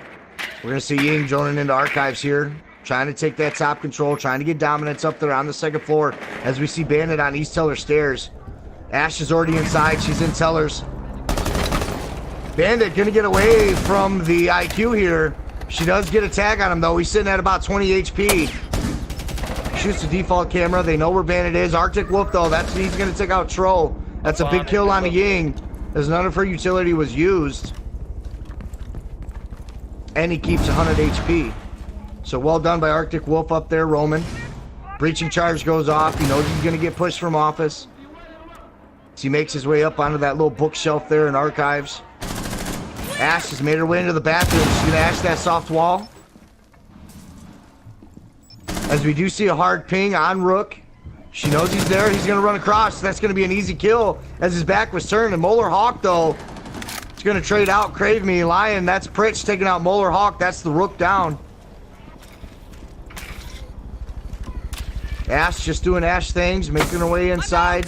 We're going to see Ying joining into archives here, trying to take that top control, trying to get dominance up there on the second floor, as we see Bandit on East Teller stairs. Ash is already inside. She's in Tellers. Bandit gonna get away from the IQ here. She does get a tag on him though. He's sitting at about 20 HP. Shoots the default camera. They know where Bandit is. Arctic Wolf though, he's gonna take out Troll. That's a big kill on the Ying, as none of her utility was used. And he keeps 100 HP. So well done by Arctic Wolf up there, roaming. Breaching charge goes off. He knows he's gonna get pushed from office. So he makes his way up onto that little bookshelf there in archives. Ash has made her way into the bathroom. She's going to ash that soft wall. As we do see a hard ping on Rook. She knows he's there. He's going to run across. That's going to be an easy kill as his back was turned. And Molar Hawk, though, is going to trade out Crave Me. Lion, that's Pritch taking out Molar Hawk. That's the Rook down. Ash just doing Ash things, making her way inside.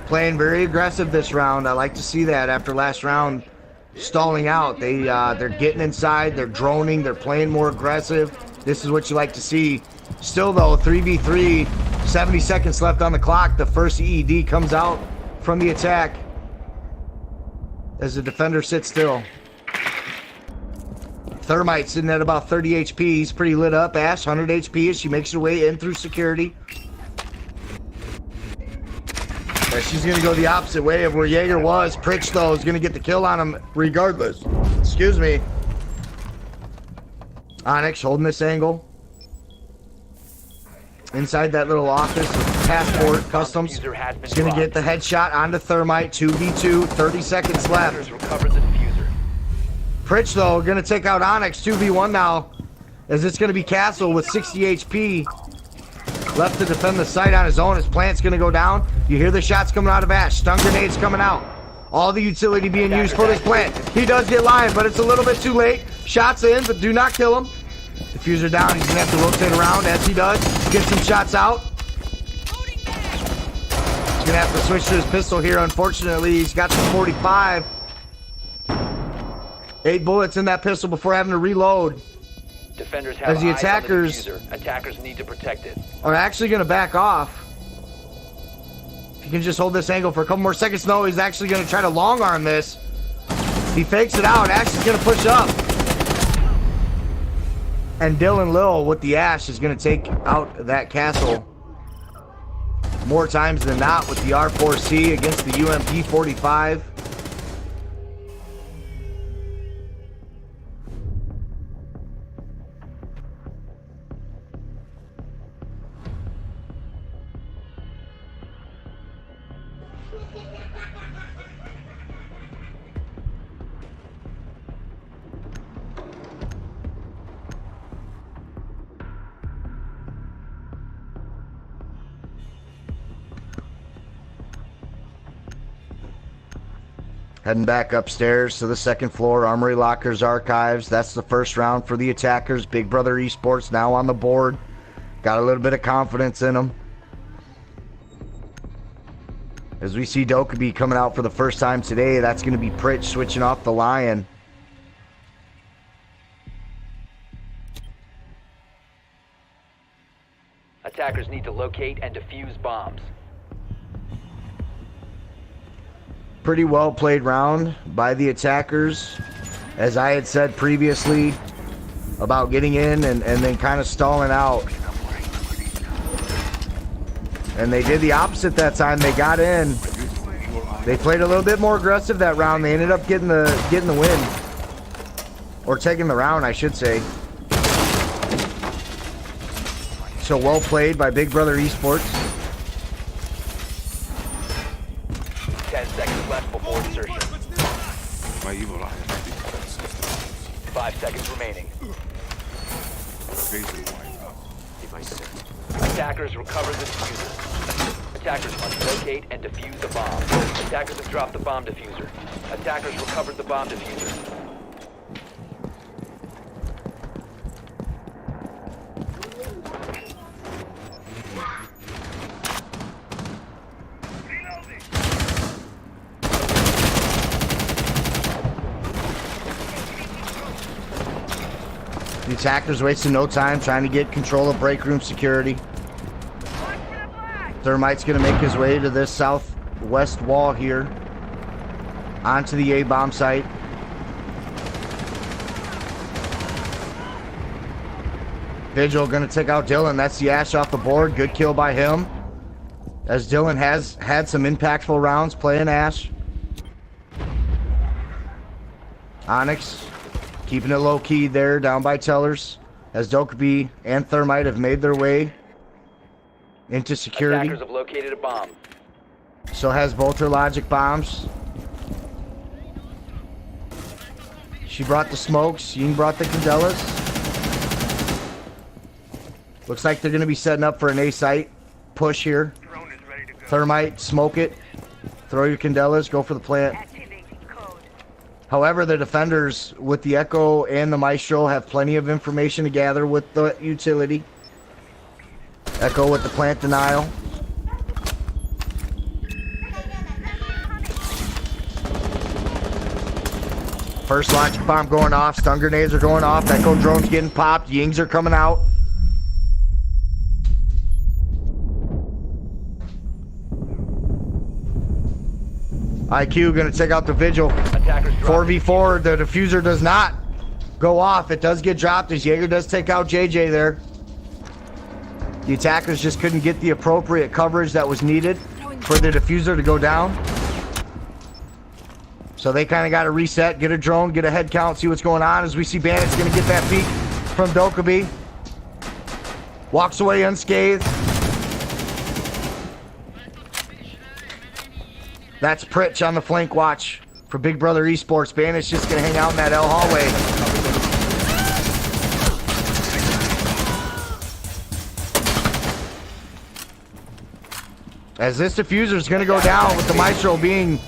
Playing very aggressive this round. I like to see that after last round stalling out. They're getting inside, they're droning, they're playing more aggressive. This is what you like to see. Still though, 3v3, 70 seconds left on the clock. The first EED comes out from the attack as the defender sits still. Thermite sitting at about 30 HP. He's pretty lit up. Ash, 100 HP as she makes her way in through security. She's going to go the opposite way of where Jaeger was. Pritch, though, is going to get the kill on him regardless. Excuse me. Onyx holding this angle. Inside that little office with Passport Customs. He's going to get the headshot onto Thermite. 2v2, 30 seconds left. Pritch, though, going to take out Onyx. 2v1 now, as it's going to be Castle with 60 HP. Left to defend the site on his own. His plant's going to go down. You hear the shots coming out of Ash. Stun grenades coming out. All the utility being used for this plant. He does get lion, but it's a little bit too late. Shots in, but do not kill him. Diffuser down. He's going to have to rotate around as he does. Get some shots out. He's going to have to switch to his pistol here. Unfortunately, he's got the 45. 8 bullets in that pistol before having to reload. Defenders have as the eyes attackers on the diffuser. Attackers need to protect it. Are actually going to back off. If you can just hold this angle for a couple more seconds. No, he's actually going to try to long arm this. He fakes it out. Ash is going to push up. And Dylan Lil with the Ash is going to take out that castle more times than not with the R4C against the UMP 45. Heading back upstairs to the second floor, Armory Lockers Archives. That's the first round for the attackers. Big Brother Esports now on the board. Got a little bit of confidence in them. As we see Dokkaebi coming out for the first time today, that's going to be Pritch switching off the Lion. Attackers need to locate and defuse bombs. Pretty well played round by the attackers. As I had said previously about getting in and then kind of stalling out. And they did the opposite that time. They got in. They played a little bit more aggressive that round. They ended up getting the win. Or taking the round, I should say. So well played by Big Brother Esports. 10 seconds left before insertion. My evil eye. 5 seconds remaining. Attackers recover the diffuser. Attackers must locate and defuse the bomb. Attackers have dropped the bomb diffuser. Attackers recovered the bomb diffuser. The attackers wasting no time trying to get control of break room security. Thermite's going to make his way to this southwest wall here. Onto the A-bomb site. Vigil going to take out Dylan. That's the Ash off the board. Good kill by him. As Dylan has had some impactful rounds playing Ash. Onyx keeping it low key there down by Tellers. As Dokkaebi and Thermite have made their way into security. Attackers have located a bomb. So has both her logic bombs. She brought the smokes. Ying brought the Candelas. Looks like they're going to be setting up for an A site push here. Thermite, smoke it. Throw your Candelas. Go for the plant. However, the defenders with the Echo and the Maestro have plenty of information to gather with the utility. Echo with the plant denial. First logic bomb going off. Stun grenades are going off. Echo drones getting popped. Yings are coming out. IQ going to take out the Vigil. 4v4. The diffuser does not go off. It does get dropped as Jaeger does take out JJ there. The attackers just couldn't get the appropriate coverage that was needed for the diffuser to go down. So they kind of got to reset, get a drone, get a head count, see what's going on. As we see Bandit's going to get that peek from Dokkaebi. Walks away unscathed. That's Pritch on the flank watch for Big Brother Esports. Bandit's just going to hang out in that L hallway. As this diffuser is going to go down with the Maestro being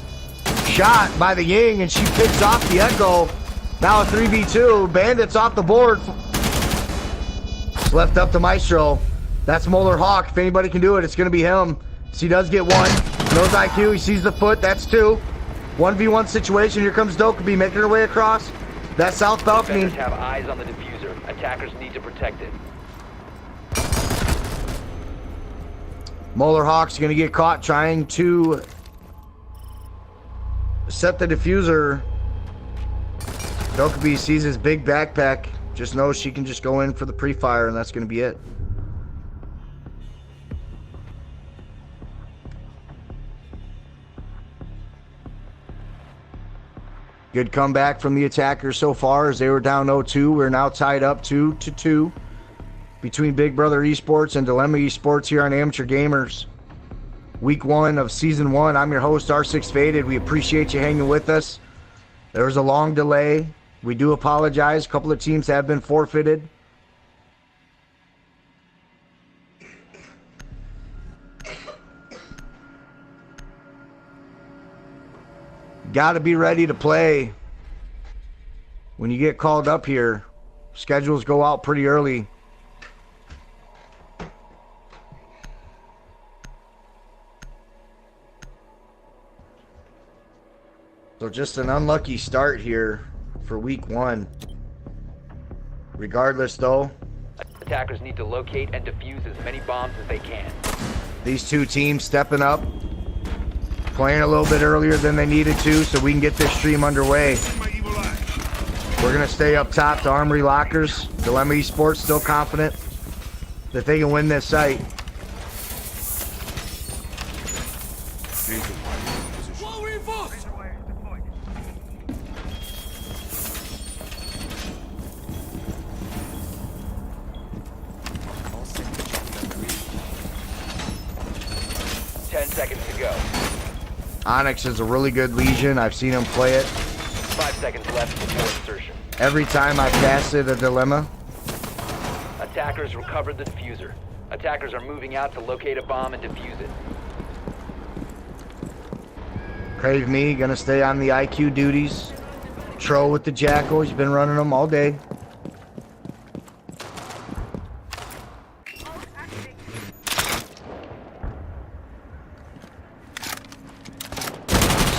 shot by the Ying, and she picks off the Echo. Now a 3v2. Bandit's off the board. It's left up to Maestro. That's Molar Hawk. If anybody can do it, it's going to be him. So he does get one. Knows IQ. He sees the foot. That's two. 1v1 situation. Here comes Dokkaebi making her way across that south balcony. Defenders have eyes on the diffuser. Attackers need to protect it. Molar Hawk's going to get caught trying to set the diffuser. Dokkaebi sees his big backpack. Just knows she can just go in for the pre-fire, and that's going to be it. Good comeback from the attackers so far as they were down 0-2. We're now tied up 2-2 between Big Brother Esports and Dilemma Esports here on Amateur Gamers. Week 1 of Season 1. I'm your host, R6 Faded. We appreciate you hanging with us. There was a long delay. We do apologize. A couple of teams have been forfeited. Got to be ready to play when you get called up here. Schedules go out pretty early. So just an unlucky start here for week 1. Regardless though, Attackers need to locate and defuse as many bombs as they can. these two teams stepping up, playing a little bit earlier than they needed to so we can get this stream underway. We're going to stay up top to Armory Lockers. Dilemma Esports still confident that they can win this site. Onyx is a really good Legion. I've seen him play it. 5 seconds left before insertion. Every time I casted a Dilemma. Attackers recovered the diffuser. Attackers are moving out to locate a bomb and defuse it. Crave Me, gonna stay on the IQ duties. Tro with the Jackal, he's been running them all day.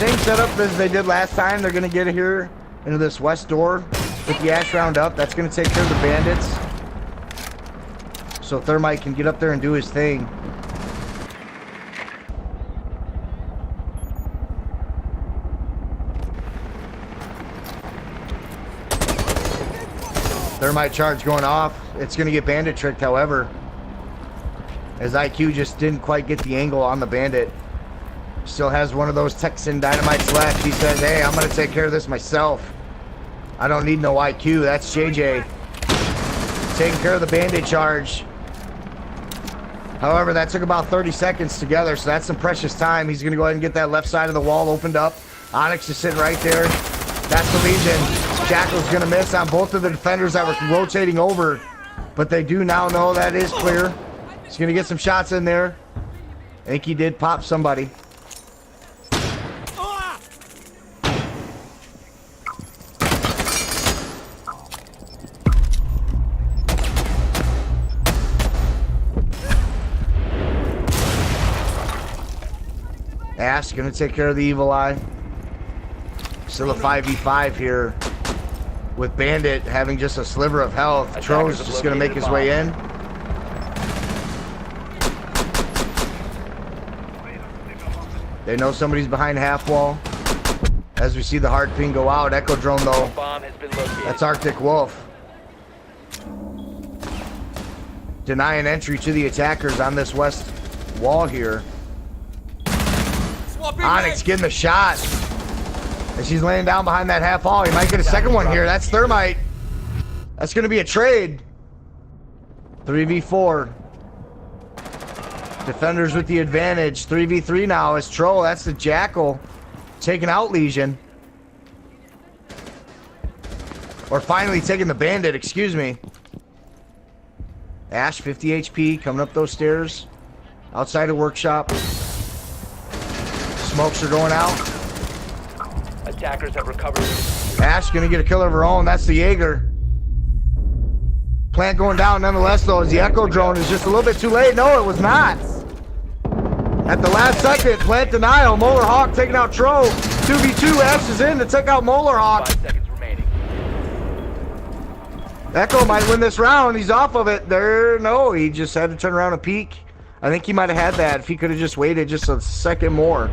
Same setup as they did last time. They're going to get here into this west door with the Ash Round up. That's going to take care of the bandits. So Thermite can get up there and do his thing. Thermite charge going off. It's going to get bandit tricked, however, as IQ just didn't quite get the angle on the bandit. Still has one of those Texan dynamites left. He says, hey, I'm going to take care of this myself. I don't need no IQ. That's JJ. Taking care of the bandit charge. However, that took about 30 seconds together, so that's some precious time. He's going to go ahead and get that left side of the wall opened up. Onyx is sitting right there. That's the Legion. Jackal's going to miss on both of the defenders that were rotating over, but they do now know that is clear. He's going to get some shots in there. I think he did pop somebody. Ash gonna take care of the evil eye. Still a 5v5 here. with Bandit having just a sliver of health. Tro's just going to make his way in. They know somebody's behind half wall. As we see the hard ping go out, Echo Drone though, that's Arctic Wolf. Denying entry to the attackers on this west wall here. Onyx getting the shot. And she's laying down behind that half wall. He might get a second one here. That's Thermite. That's going to be a trade. 3v4. Defenders with the advantage. 3v3 now is Troll. That's the Jackal taking out Legion. Or finally taking the Bandit, excuse me. Ash, 50 HP, coming up those stairs. Outside of workshop. Smokes are going out. Attackers have recovered. Ash gonna get a kill of her own. That's the Jaeger. Plant going down nonetheless, though, as the Echo Drone is just a little bit too late. No, it was not. At the last second, plant denial. Molar Hawk taking out Tro. 2v2. Ash is in to take out Molar Hawk. 5 seconds remaining. Echo might win this round. He's off of it. There, no, he just had to turn around and peek. I think he might have had that if he could have just waited just a second more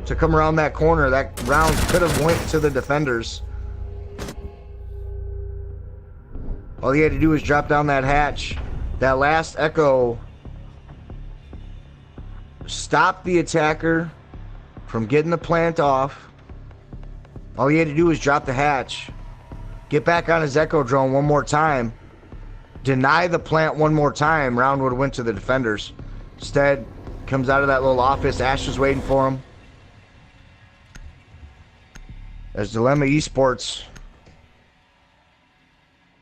to come around that corner. That round could have went to the defenders. All he had to do was drop down that hatch. That last Echo stopped the attacker from getting the plant off. All he had to do was drop the hatch, get back on his Echo Drone one more time, deny the plant one more time. Round would have went to the defenders. Instead, comes out of that little office. Ash is waiting for him. As Dilemma Esports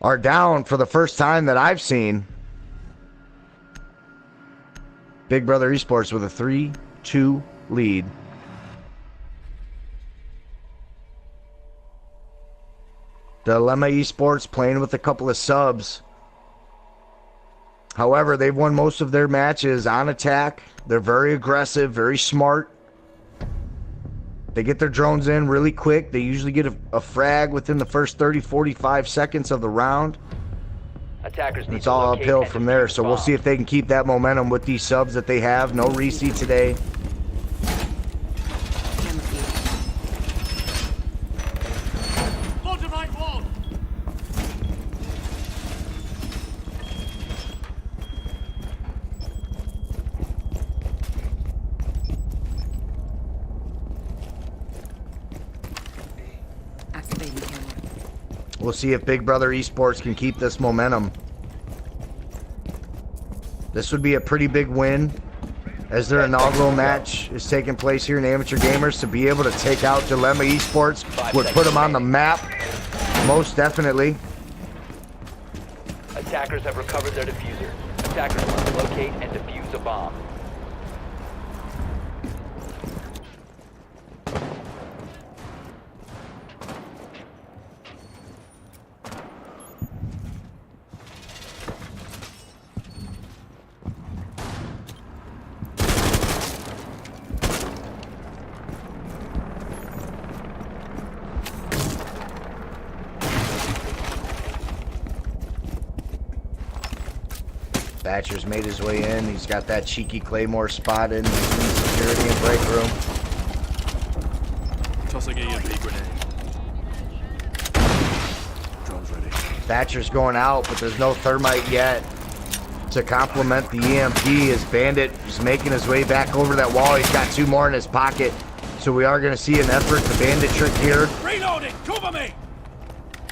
are down for the first time that I've seen. Big Brother Esports with a 3-2 lead. Dilemma Esports playing with a couple of subs. However, they've won most of their matches on attack. They're very aggressive, very smart. They get their drones in really quick. They usually get a frag within the first 30-45 seconds of the round. Attackers It's all uphill from there, so we'll see if they can keep that momentum with these subs that they have. No reseed today. We'll see if Big Brother Esports can keep this momentum. This would be a pretty big win as their inaugural match is taking place here in Amateur Gamers. To be able to take out Dilemma Esports would put them on the map, most definitely. Attackers have recovered their diffuser. Attackers must locate and defuse a bomb. Thatcher's made his way in. He's got that cheeky Claymore spotted between security and break room. Tossing EMP grenade. Drone's ready. Thatcher's going out, but there's no thermite yet to complement the EMP. As Bandit is making his way back over that wall. He's got two more in his pocket. So we are going to see an effort to Bandit trick here. Reloading! Cover me!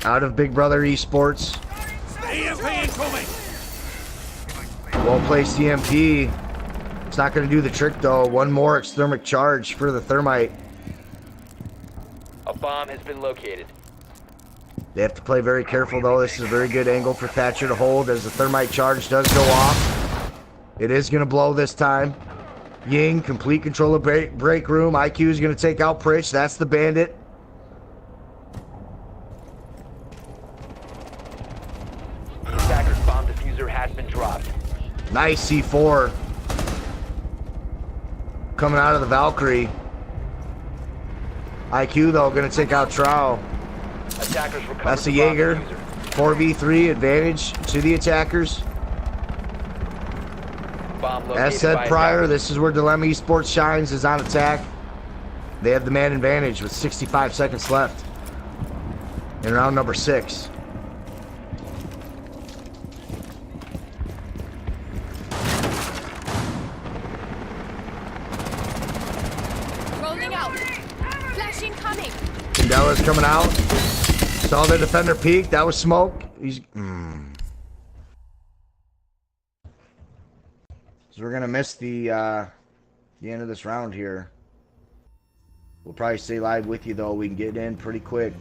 Out of Big Brother Esports. EMP incoming! Well placed EMP. It's not going to do the trick though. One more exthermic charge for the thermite. A bomb has been located. They have to play very careful though. This is a very good angle for Thatcher to hold as the thermite charge does go off. It is going to blow this time. Ying, complete control of break room. IQ is going to take out Pritch. That's the Bandit. The attacker's bomb diffuser has been dropped. Nice C4 coming out of the Valkyrie. IQ though gonna take out Trow. Attackers recovered That's the the bomb Jaeger. diffuser. 4v3 advantage to the attackers. Bomb located As said by prior, attackers. this is where Dilemma Esports shines, is on attack. They have the man advantage with 65 seconds left in round number 6. Rolling out. Flashing coming. Candela's coming out. Saw the defender peek. That was smoke. He's. So we're gonna miss the end of this round here. We'll probably stay live with you though. We can get in pretty quick.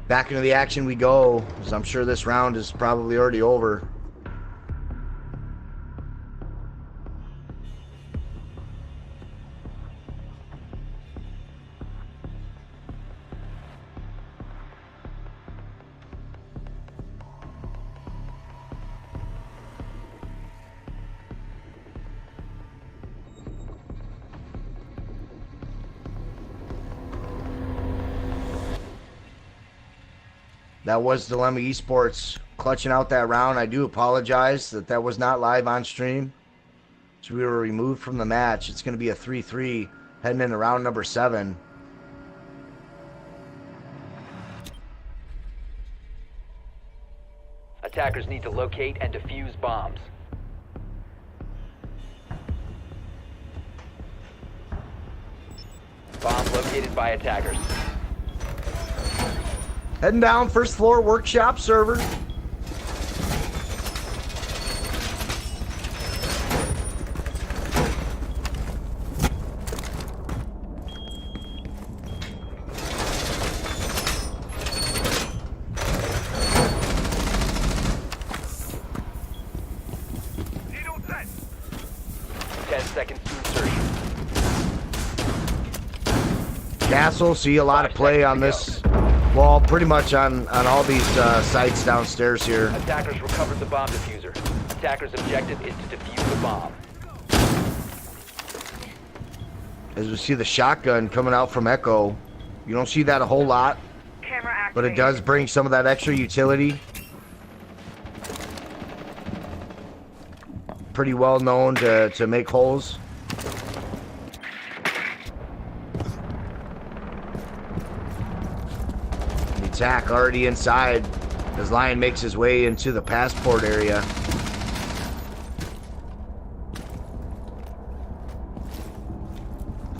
Back into the action we go, as I'm sure this round is probably already over. That was Dilemma Esports clutching out that round. I do apologize that that was not live on stream. So we were removed from the match. It's going to be a 3-3 heading into round number 7. Attackers need to locate and defuse bombs. Bomb located by attackers. Heading down, first floor, workshop, server. Needle set. 10 seconds to insertion. Castle, see a lot of play on this. Well, pretty much on all these sites downstairs here. Attackers recovered the bomb diffuser. Attackers' objective is to defuse the bomb. As we see the shotgun coming out from Echo. You don't see that a whole lot, but it does bring some of that extra utility. Pretty well known to make holes. Attack already inside as Lion makes his way into the passport area.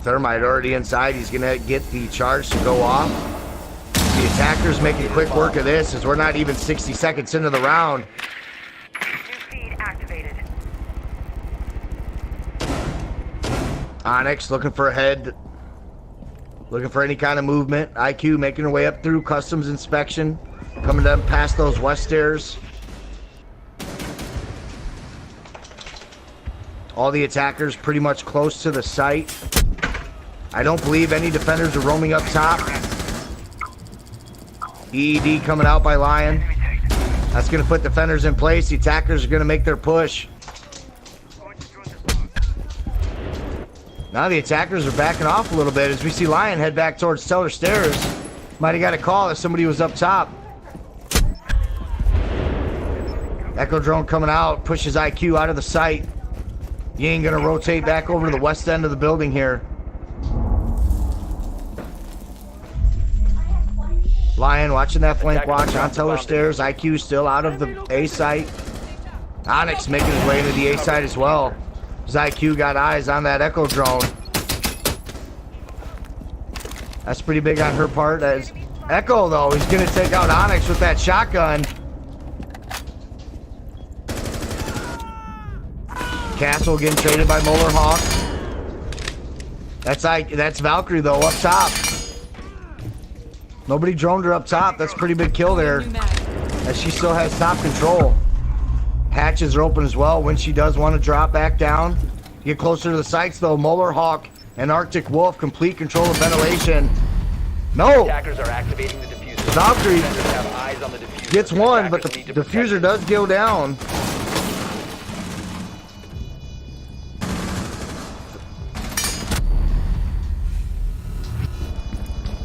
Thermite already inside. He's gonna get the charge to go off. The attackers making quick work of this as we're not even 60 seconds into the round. New feed activated. Onyx looking for a head. Looking for any kind of movement. IQ making her way up through customs inspection. Coming down past those west stairs. All the attackers pretty much close to the site. I don't believe any defenders are roaming up top. EED coming out by Lion. That's going to put defenders in place. The attackers are going to make their push. Now the attackers are backing off a little bit as we see Lion head back towards Cellar Stairs. Might have got a call if somebody was up top. Echo drone coming out, pushes IQ out of the site. Ying gonna rotate back over to the west end of the building here. Lion watching that flank watch on Cellar Stairs. IQ still out of the A site. Onyx making his way into the A site as well. IQ got eyes on that Echo drone. That's pretty big on her part. As Echo, though, he's going to take out Onyx with that shotgun. Castle getting traded by Molar Hawk. That's Valkyrie, though, up top. Nobody droned her up top. That's a pretty big kill there. As she still has top control. Hatches are open as well when she does want to drop back down. Get closer to the sights though. Molar Hawk and Arctic Wolf complete control of ventilation. No! Attackers are activating the diffuser. Valkyrie Defenders have eyes on the diffuser. gets one, but the Attackers need to diffuser protect does go down.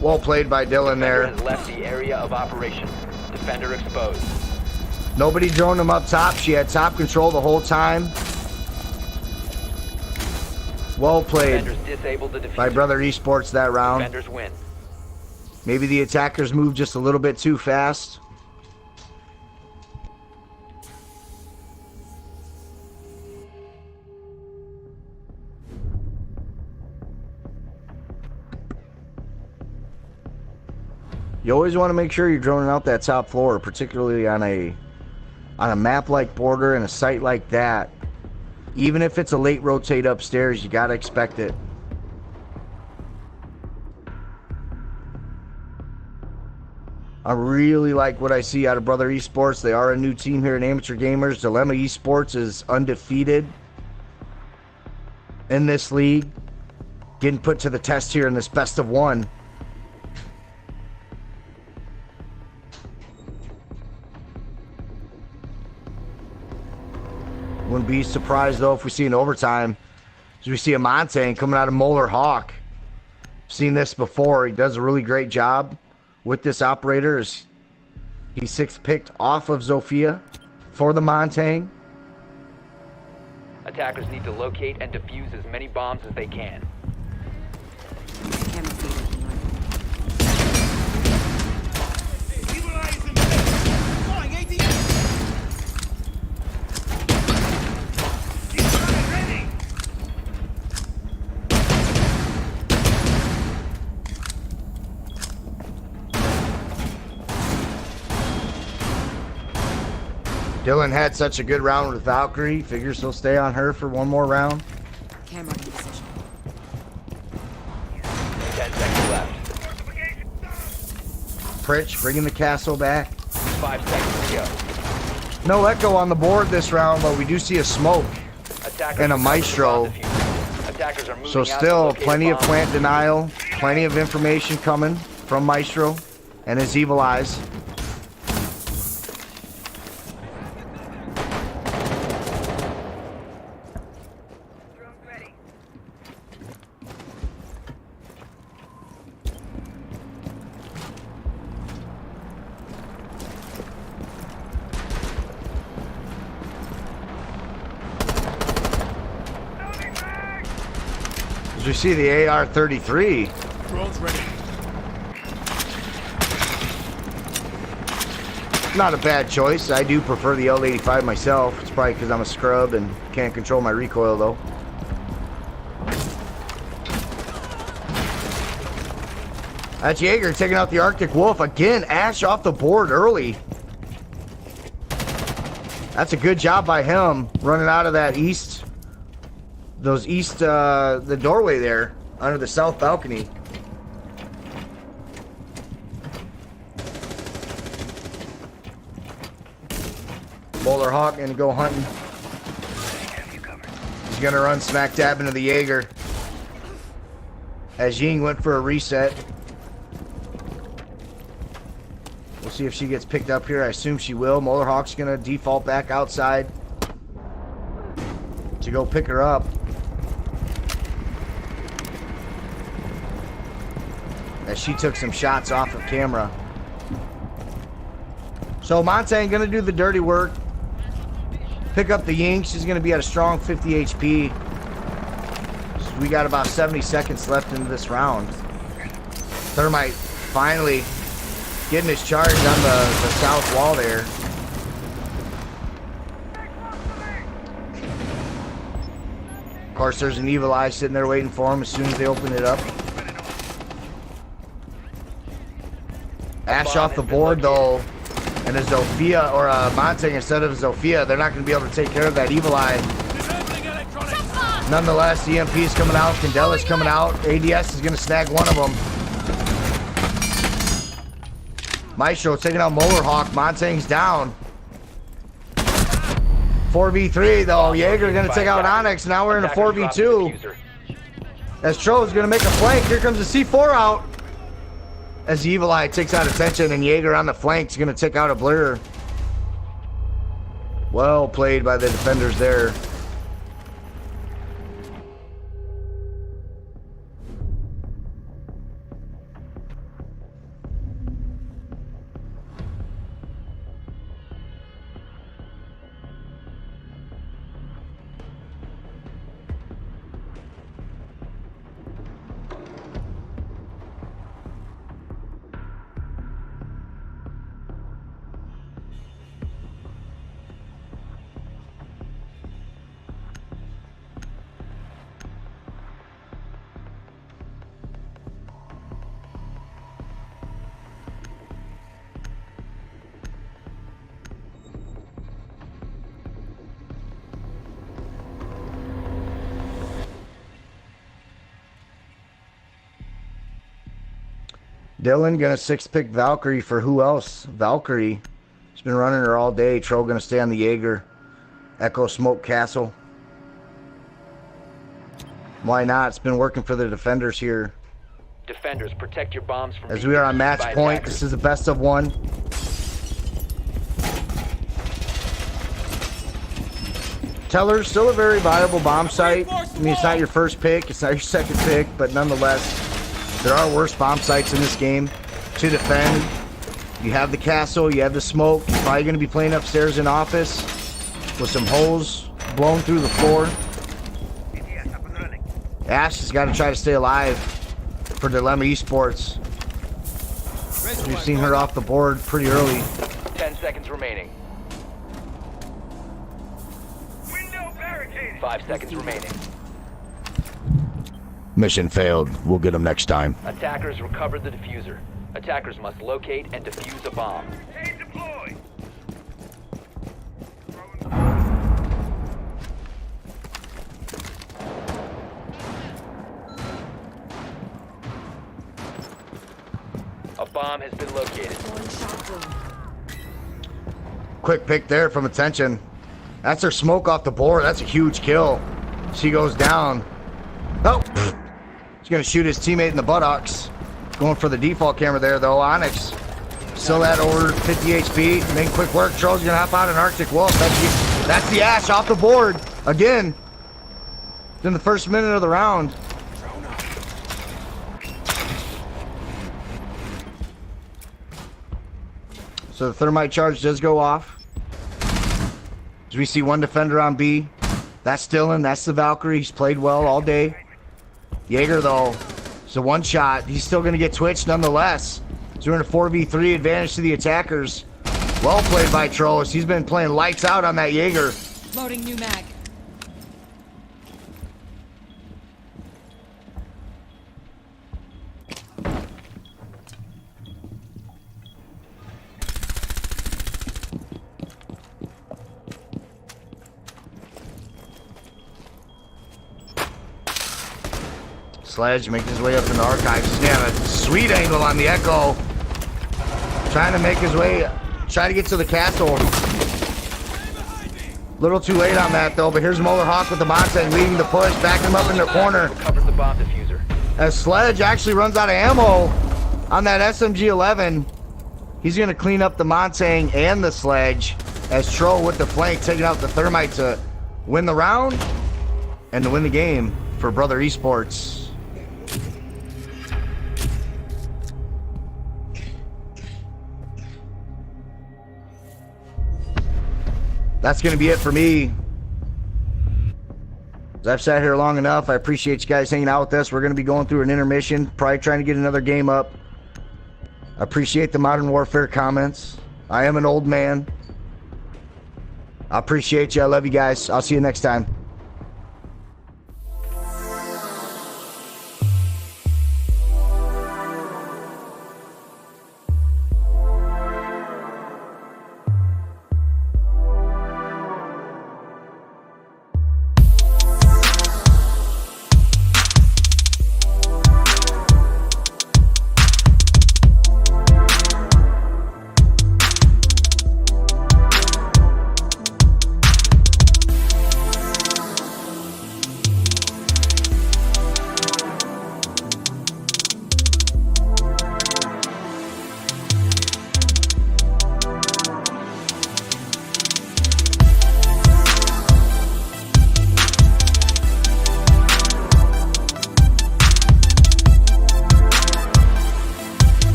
Well played by Dylan Defender there. has left the area of operation. Defender exposed. Nobody droned him up top. She had top control the whole time. Well played Defenders disabled the diffuser. by Brother Esports that round. Defenders win. Maybe the attackers moved just a little bit too fast. You always want to make sure you're droning out that top floor, particularly on a map like Border and a site like that. Even if it's a late rotate upstairs, you gotta expect it. I really like what I see out of Brother Esports. They are a new team here in Amateur Gamers. Dilemma Esports is undefeated in this league. Getting put to the test here in this best of one. Wouldn't be surprised though if we see an overtime. As we see a Montaigne coming out of Molar Hawk. Seen this before. He does a really great job with this operator. He's 6th picked off of Zofia for the Montaigne. Attackers need to locate and defuse as many bombs as they can. Evil eyes in there. Flying 80. Ready. Dylan had such a good round with Valkyrie. Figures he'll stay on her for one more round. Camera in position. 10 seconds left. Pritch bringing the castle back. 5 seconds to go. No echo on the board this round, but we do see a smoke Attackers and a recovered the Maestro. bomb diffuser. Attackers are moving So out to still locate plenty a of bomb. plant denial, plenty of information coming from Maestro and his evil eyes. Drone's ready. As we see the AR-33. Drone's ready. Not a bad choice. I do prefer the L85 myself. It's probably because I'm a scrub and can't control my recoil though. That's Jaeger taking out the Arctic Wolf. Again, Ash off the board early. That's a good job by him running out of that east. The doorway there under the south balcony. Bowler Hawk gonna go hunting. He's gonna run smack dab into the Jaeger. As Ying went for a reset. We'll see if she gets picked up here. I assume she will. Molar Hawk's gonna default back outside to go pick her up. As she took some shots off of camera. So Montaigne gonna do the dirty work. Pick up the Ying. She's gonna be at a strong 50 HP. So we got about 70 seconds left into this round. Thermite finally getting his charge on the south wall there. Of course, there's an evil eye sitting there waiting for him as soon as they open it up. Ash off the board though, and a Zofia or a Montaigne instead of a Zofia, they're not going to be able to take care of that evil eye. Disabling electronics. Nonetheless, EMP is coming out, Candela's coming out, ADS is going to snag one of them. Maestro taking out Motorhawk. Montang's down. 4v3 though. Jaeger gonna take out Onyx. Now we're in a 4v2. As Tro's gonna make a flank. Here comes the C4 out. As the Evil Eye takes out Attention, and Jaeger on the flank is gonna take out a Blur. Well played by the defenders there. Dylan gonna 6-pick Valkyrie for who else? Valkyrie. He's been running her all day. Tro gonna stay on the Jaeger. Echo Smoke Castle. Why not? It's been working for the defenders here. Defenders, protect your bombs from As being we are on defused match by point, attackers. this is the best of one. Teller's still a very viable bomb site. I mean, it's not your first pick, it's not your second pick, but nonetheless, there are worse bomb sites in this game to defend. You have the castle, you have the smoke. You're probably going to be playing upstairs in office with some holes blown through the floor. ATS up and running. Ash has got to try to stay alive for Dilemma Esports. We've seen her off the board pretty early. 10 seconds remaining. Window barricaded. 5 seconds remaining. Mission failed. We'll get them next time. Attackers recovered the diffuser. Attackers must locate and defuse a bomb. Aim deployed. A bomb has been located. Quick pick there from Attention. That's her smoke off the board. That's a huge kill. She goes down. Oh! He's going to shoot his teammate in the buttocks. Going for the default camera there, though. Onyx still at over 50 HP. Making quick work. Troll's going to hop out an Arctic Wolf. That's the Ash off the board. Again. In the first minute of the round. So the thermite charge does go off. As we see one defender on B. That's Dylan. That's the Valkyrie. He's played well all day. Jaeger, though, it's a one shot. He's still going to get twitched nonetheless. So we're in a 4v3 advantage to the attackers. Well played by Troas. He's been playing lights out on that Jaeger. Loading new mag. Sledge making his way up in the archives. He's got a sweet angle on the Echo. Trying to make his way, try to get to the castle. Little too late on that though, but here's Motorhawk with the Mustang leading the push, backing him up in the corner. Recovered the bomb diffuser. As Sledge actually runs out of ammo on that SMG-11. He's going to clean up the Mustang and the Sledge as Tro with the flank taking out the Thermite to win the round and to win the game for Brother Esports. That's going to be it for me. As I've sat here long enough, I appreciate you guys hanging out with us. We're going to be going through an intermission, probably trying to get another game up. I appreciate the Modern Warfare comments. I am an old man. I appreciate you. I love you guys. I'll see you next time.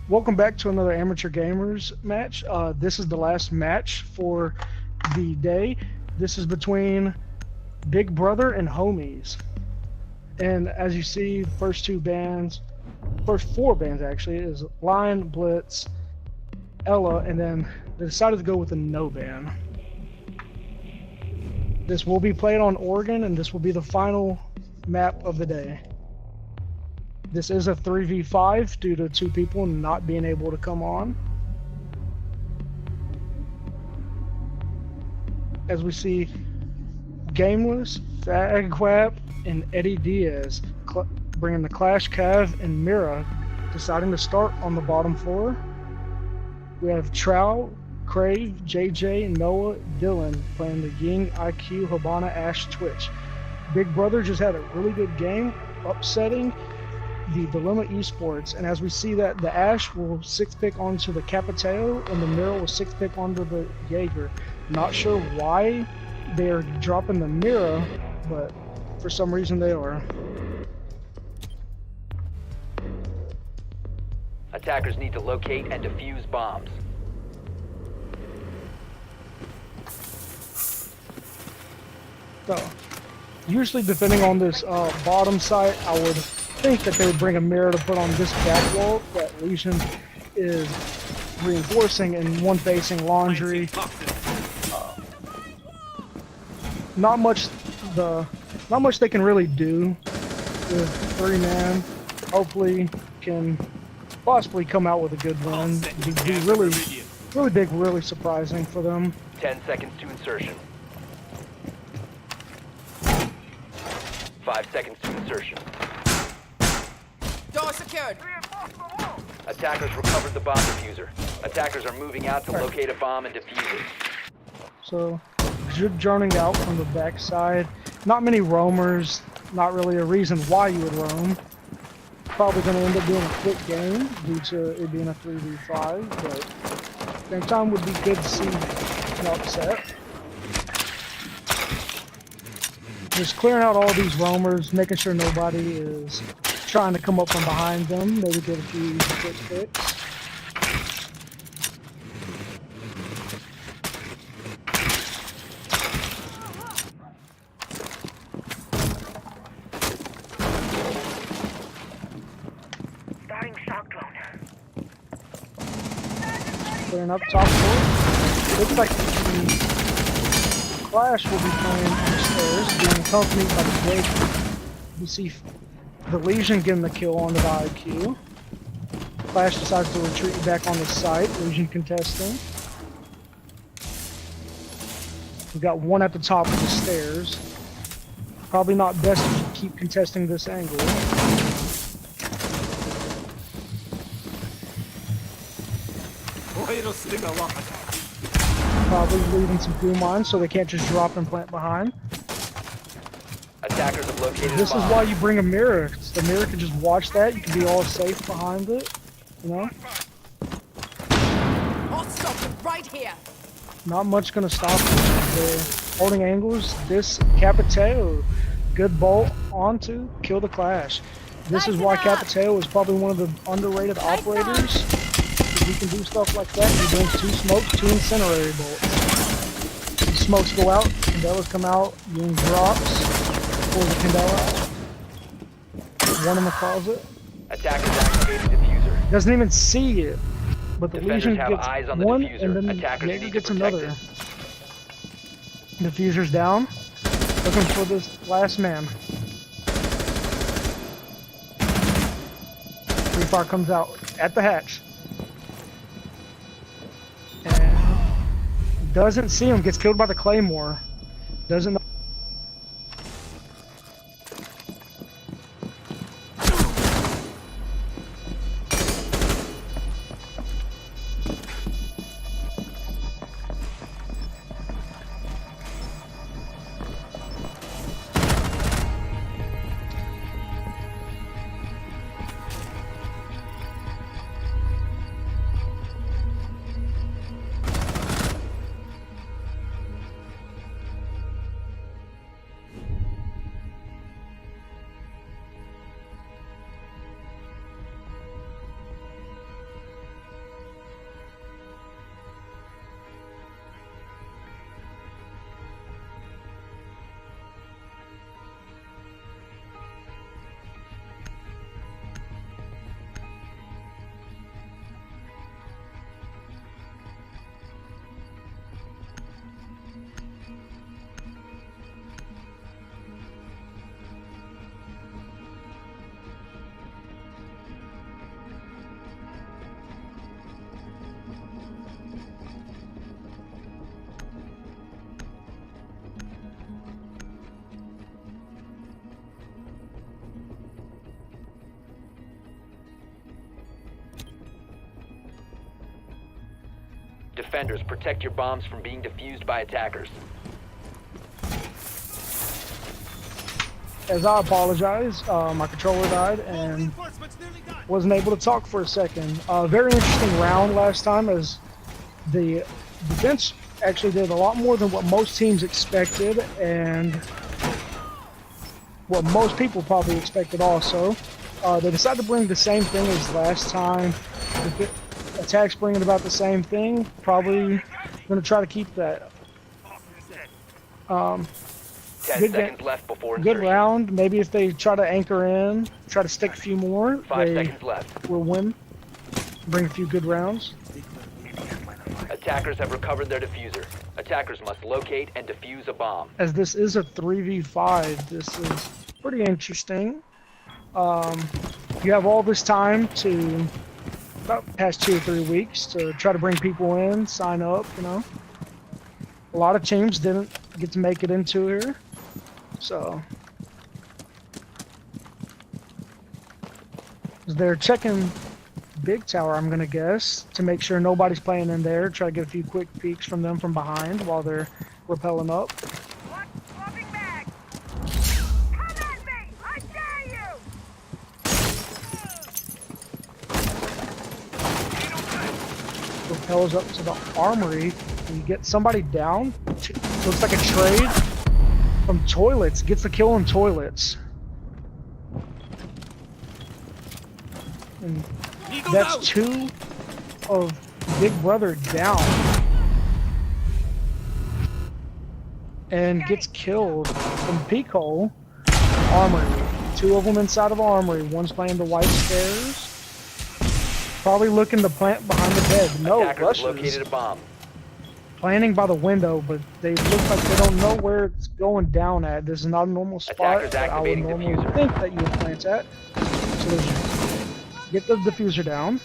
Welcome back to another Amateur Gamers match. This is the last match for the day. This is between Big Brother and Homies. And as you see, first four bands actually, is Lion, Blitz, Ella, and then they decided to go with a no ban. This will be played on Oregon, and this will be the final map of the day. This is a 3v5 due to 2 people not being able to come on. As we see Gameless, Fagquap, and Eddie Diaz bringing the Clash, Cav, and Mira deciding to start on the bottom floor. We have Trow, Crave, JJ, Noah, Dylan playing the Ying, IQ, Habana, Ash, Twitch. Big Brother just had a really good game, upsetting the Dilemma Esports, and as we see that the Ash will 6-pick onto the Capiteo and the Mira will 6-pick onto the Jaeger. Not sure why they're dropping the Mira, but for some reason they are. Attackers need to locate and defuse bombs. So, usually depending on this bottom site, I would think that they would bring a mirror to put on this back wall that Legion is reinforcing, and one facing laundry. Not much they can really do with 3-man. Hopefully can possibly come out with a good win. Be really big, really surprising for them. 10 seconds to insertion. 5 seconds to insertion. Door secured. Attackers recovered the bomb diffuser. Attackers are moving out to locate a bomb and defuse it. So, droning out from the backside. Not many roamers. Not really a reason why you would roam. Probably going to end up being a quick game due to it being a 3v5, but at the same time would be good to see an upset. Just clearing out all these roamers, making sure nobody is trying to come up from behind them. Maybe get a few easy quick picks. Starting shock drone. Clearing up top floor. Looks like the Clash will be playing on the stairs, being accompanied by the Jake. You see the Legion getting the kill onto the IQ. Clash decides to retreat back on the site. Legion contesting. We got one at the top of the stairs. Probably not best to keep contesting this angle. It'll sting a lot. Probably leaving some goo mines so they can't just drop and plant behind. Attackers have located This a bomb. is why you bring a mirror. The mirror can just watch that. You can be all safe behind it. You know? Hostile right here. Not much gonna stop them. They're holding angles. This Capiteo, good bolt onto, kill the Clash. This is why Capiteo is probably one of the underrated operators. He can do stuff like that. He doing 2 smokes, 2 incendiary bolts. The smokes go out, Candelas come out, Yoon drops, pulls the Candela out. One in the closet. Attackers activated diffuser. Doesn't even see it. But the Defenders Legion have gets eyes on the one, diffuser. and then Attackers Jaeger need to gets protect another. it. Diffuser's down. Looking for this last man. Free Fire comes out at the hatch. And doesn't see him, gets killed by the Claymore. Doesn't know. Defenders, protect your bombs from being defused by attackers. As I apologize, my controller died and Reinforcements nearly done. wasn't able to talk for a second. Very interesting round last time, as the defense actually did a lot more than what most teams expected and what most people probably expected also. They decided to bring the same thing as last time. The attacks bringing about the same thing. Probably going to try to keep that. 10 Good seconds left before Good insertion. round. Maybe if they try to anchor in, try to stick a few more, 5 they seconds left. will win. Bring a few good rounds. Attackers have recovered their diffuser. Attackers must locate and defuse a bomb. As this is a 3v5, this is pretty interesting. You have all this time to, about the past 2 or 3 weeks, to try to bring people in, sign up, you know. A lot of teams didn't get to make it into here, so. They're checking Big Tower, I'm gonna guess, to make sure nobody's playing in there. Try to get a few quick peeks from them from behind while they're rappelling up. Swapping back. Come at me! I dare you! Rappels up to the armory. And you get somebody down. Looks like a trade from toilets. Gets the kill on toilets. And Eagles that's out. 2 of Big Brother down. And gets killed from peak hole. Armory. 2 of them inside of armory. One's playing the white stairs. Probably looking to plant behind the bed. No, Attackers have rushes. located a bomb. Planning by the window, but they look like they don't know where it's going down at. This is not a normal spot Attackers that I would activating normally diffuser. think that you would plant at. So get the diffuser down.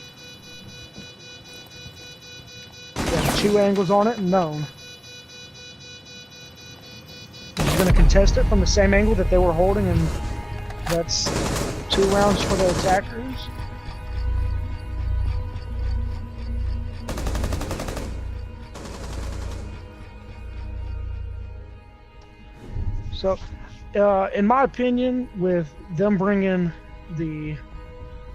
You have 2 angles on it, known. He's going to contest it from the same angle that they were holding, and that's 2 rounds for the attackers. So, in my opinion, with them bringing the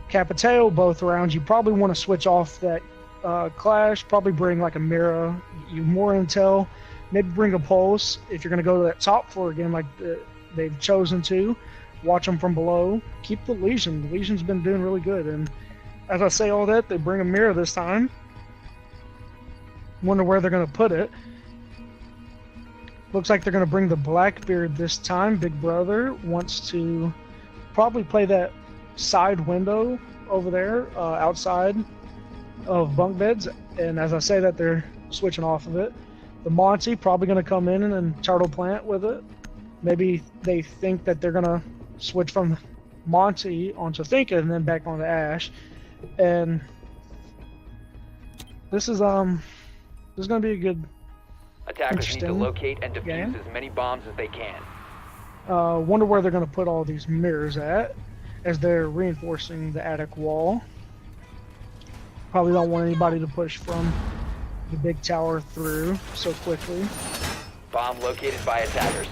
Capitao both rounds, you probably want to switch off that Clash, probably bring like a Mira, you more intel, maybe bring a Pulse if you're going to go to that top floor again like they've chosen to. Watch them from below. Keep the Legion. The Legion's been doing really good, and as I say all that, they bring a Mira this time. Wonder where they're going to put it. Looks like they're going to bring the Blackbeard this time. Big Brother wants to probably play that side window over there, outside of bunk beds. And as I say that, they're switching off of it. The Monty probably going to come in and turtle plant with it. Maybe they think that they're going to switch from Monty onto Thinka and then back onto Ash. And this is going to be a good. Attackers need to Interesting. locate and defuse Game. as many bombs as they can. Wonder where they're going to put all these mirrors at as they're reinforcing the attic wall. Probably don't want anybody to push from the big tower through so quickly. Bomb located by attackers.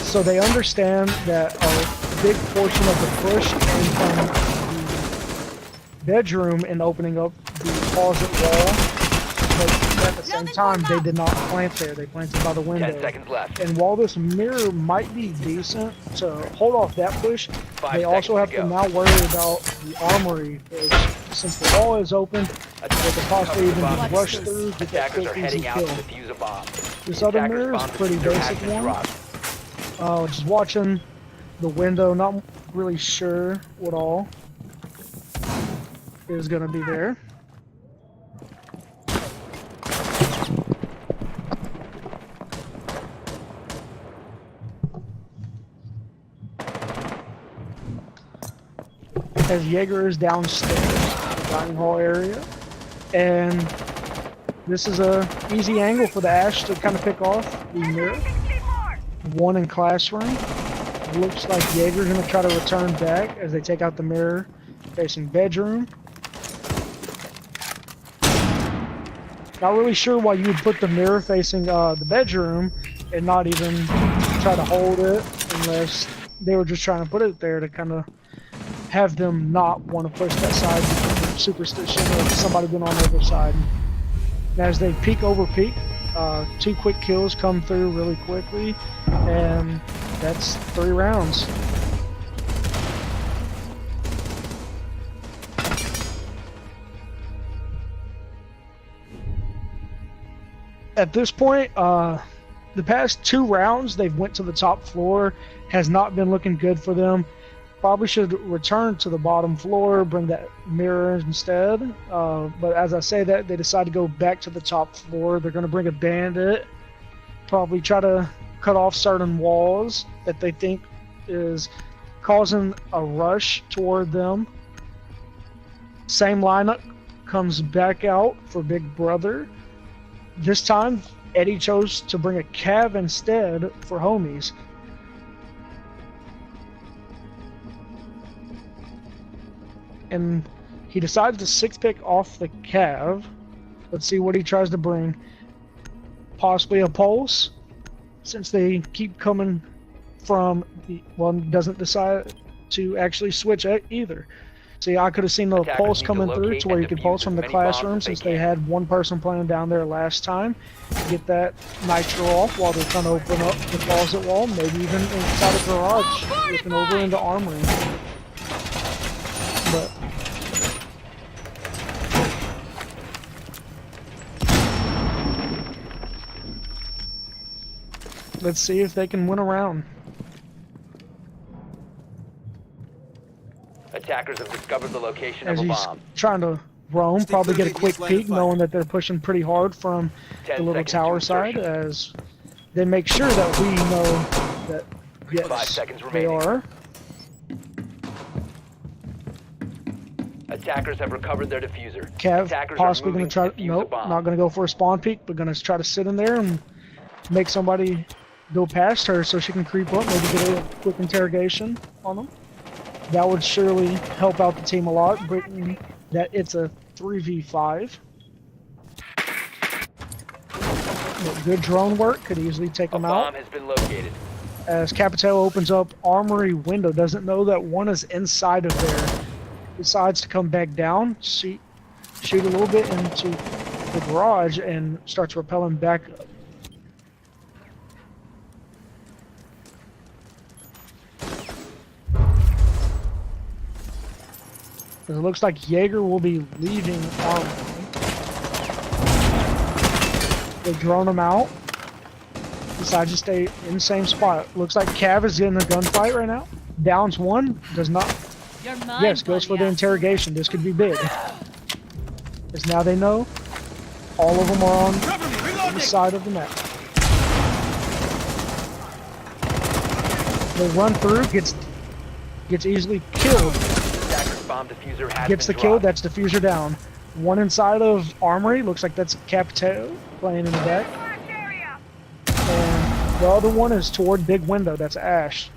So they understand that a big portion of the push came from the bedroom and opening up the closet wall. But at the same time, they did not plant there. They planted by the 10 window. seconds left. And while this mirror might be decent to hold off that push, 5 they also have seconds to to go. now worry about the armory push. Since the wall is open, they could possibly even just rush through, get that Attackers quick, are easy heading out kill. to defuse a bomb. This The other attackers' mirror is bomb a pretty diffuser has basic been one. dropped. Just watching the window, not really sure what all is going to be there. As Jaeger is downstairs, the dining hall area, and this is a easy angle for the Ash to kind of pick off the mirror. One in classroom. Looks like Jaeger's gonna try to return back as they take out the mirror facing bedroom. Not really sure why you would put the mirror facing the bedroom and not even try to hold it, unless they were just trying to put it there to kind of have them not want to push that side because of superstition or somebody been on the other side. And as they peek over peek, 2 quick kills come through really quickly, and that's 3 rounds. At this point, the past 2 rounds they've went to the top floor, has not been looking good for them. Probably should return to the bottom floor, bring that mirror instead. But as I say that, they decide to go back to the top floor. They're going to bring a bandit, probably try to cut off certain walls that they think is causing a rush toward them. Same lineup comes back out for Big Brother. This time, Eddie chose to bring a Cav instead for homies. And he decided to 6-pick off the Cav. Let's see what he tries to bring. Possibly a Pulse, since they keep coming from the one doesn't decide to actually switch either. See, I could have seen the Pulse coming through to where you could Pulse from the classroom, since they had one person playing down there last time. Get that Nitro off while they're trying to open up the closet wall, maybe even inside a garage, looking over into armory. But let's see if they can win a round. Attackers have discovered the location As of a he's bomb. trying to roam, probably get a quick peek, knowing that they're pushing pretty hard from the little tower side, as they make sure that we know that, 5 yes, seconds they remaining. are. Attackers have recovered their diffuser. Cav Attackers possibly are going moving to try, defuse a nope, bomb. not going to go for a spawn peek, but going to try to sit in there and make somebody go past her so she can creep up, maybe get a quick interrogation on them. That would surely help out the team a lot, bringing that it's a 3v5. But good drone work, could easily take A them bomb out. has been located. As Capitello opens up armory window, doesn't know that one is inside of there. Decides to come back down, shoot a little bit into the garage, and starts rappelling back up. It looks like Jaeger will be leaving armory. They drone him out. Decides to stay in the same spot. Looks like Cav is in a gunfight right now. Downs one, does not. You're mine, Yes, goes for the buddy. interrogation. This could be big. Because now they know all of them are on Cover me, the reloading! side of the map. They run through, gets easily killed. Attacker's bomb diffuser has Gets the been kill, dropped. that's diffuser down. One inside of armory, looks like that's Capiteo playing in the back. Flash area. And the other one is toward big window, that's Ash.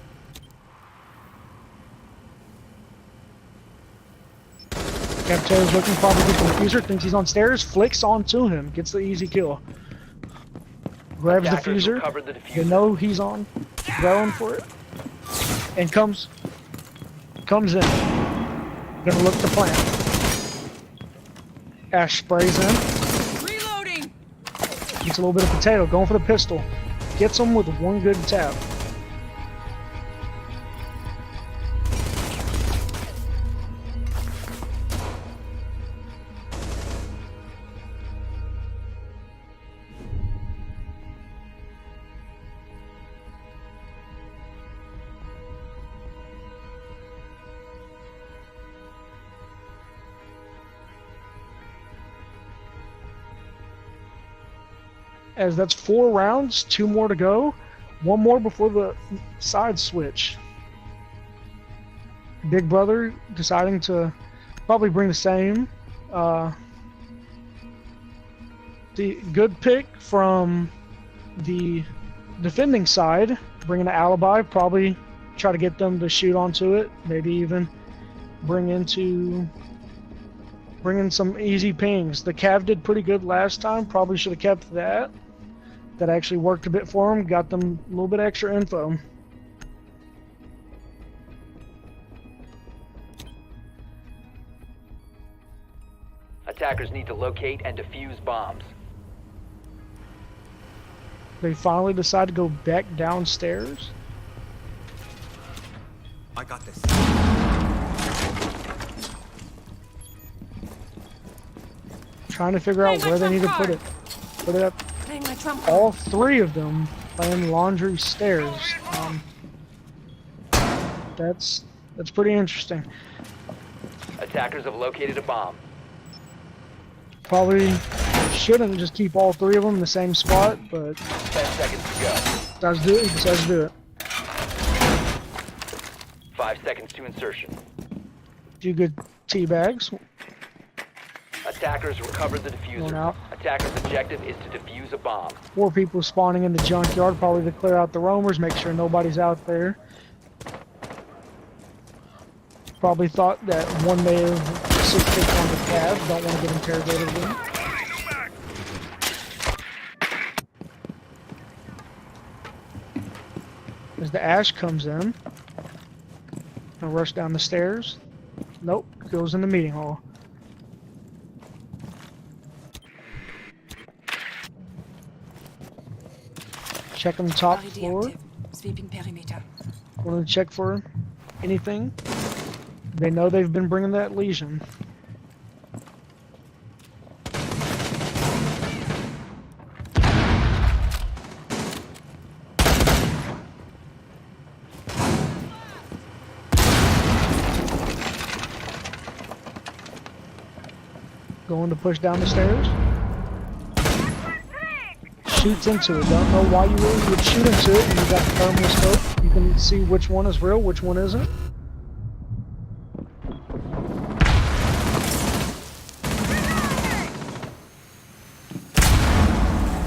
Capiteo's looking, probably gets the diffuser, thinks he's on stairs, flicks onto him, gets the easy kill. Grabs the Attackers diffuser, recovered the they diffuser. know he's on, going for it, and comes in. Gonna look to plant. Ash sprays in, Reloading! gets a little bit of potato, going for the pistol. Gets him with one good tap. As that's 4 rounds, 2 more to go. 1 more before the side switch. Big Brother deciding to probably bring the same. The good pick from the defending side, bringing an alibi, probably try to get them to shoot onto it, maybe even bring into bringing some easy pings. The Cav did pretty good last time. Probably should have kept that. That actually worked a bit for them. Got them a little bit extra info. Attackers need to locate and defuse bombs. They finally decide to go back downstairs. I got this. Trying to figure out Play my where they need to trump put it. Put it up. Playing my trump. All three of them playing laundry stairs. That's pretty interesting. Attackers have located a bomb. Probably shouldn't just keep all three of them in the same spot, but 10 seconds to go. does do it. He decides to do it. 5 seconds to insertion. Few good tea bags. Attackers recovered the Going diffuser. out. Attackers' objective is to defuse a bomb. 4 people spawning in the junkyard, probably to clear out the roamers, make sure nobody's out there. Probably thought that one may have 6 hits on the cab, don't want to get interrogated again. As the ash comes in, gonna rush down the stairs. Nope, goes in the meeting hall. Checking the top RED floor. active. Sweeping perimeter. Want to check for anything. They know they've been bringing that lesion. Going to push down the stairs. Shoots into it. Don't know why you really would shoot into it when you got the thermal scope. You can see which one is real, which one isn't.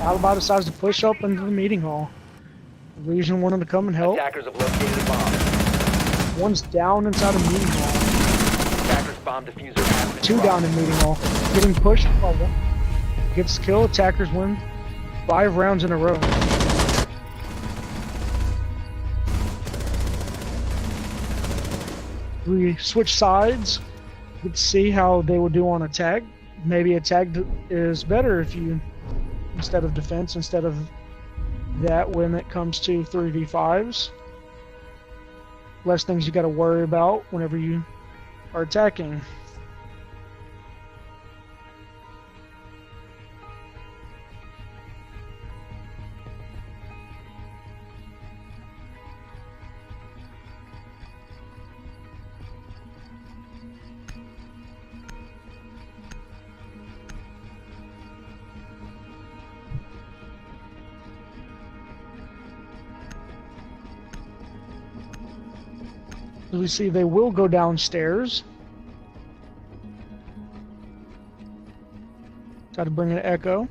Alibi decides to push up into the meeting hall. The Legion wanted to come and help. Attackers have located a bomb. One's down inside a meeting hall. Attackers' bomb diffuser has been 2 dropped. down in meeting hall. Getting pushed. Oh, well. Gets the kill. Attackers win 5 rounds in a row. We switch sides. Let's see how they will do on attack. Maybe attack is better if you, instead of defense, instead of that when it comes to 3v5s. Less things you got to worry about whenever you are attacking. As we see, they will go downstairs. Try to bring an echo.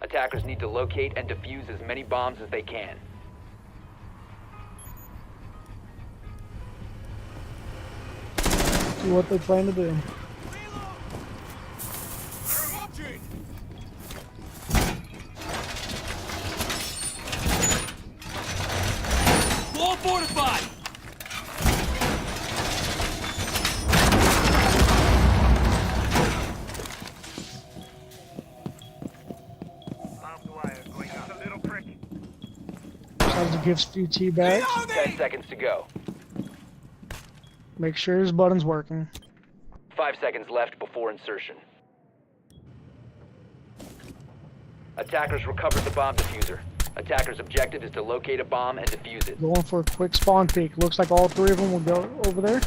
Attackers need to locate and defuse as many bombs as they can. See what they plan to do. They're watching. Wall fortified. Barbed wire going out a little pricky. Tries to give Stu tea bags. 10 seconds to go. Make sure his button's working. 5 seconds left before insertion. Attackers recovered the bomb diffuser. Attackers' objective is to locate a bomb and defuse it. Going for a quick spawn peek. Looks like all 3 of them will go over there.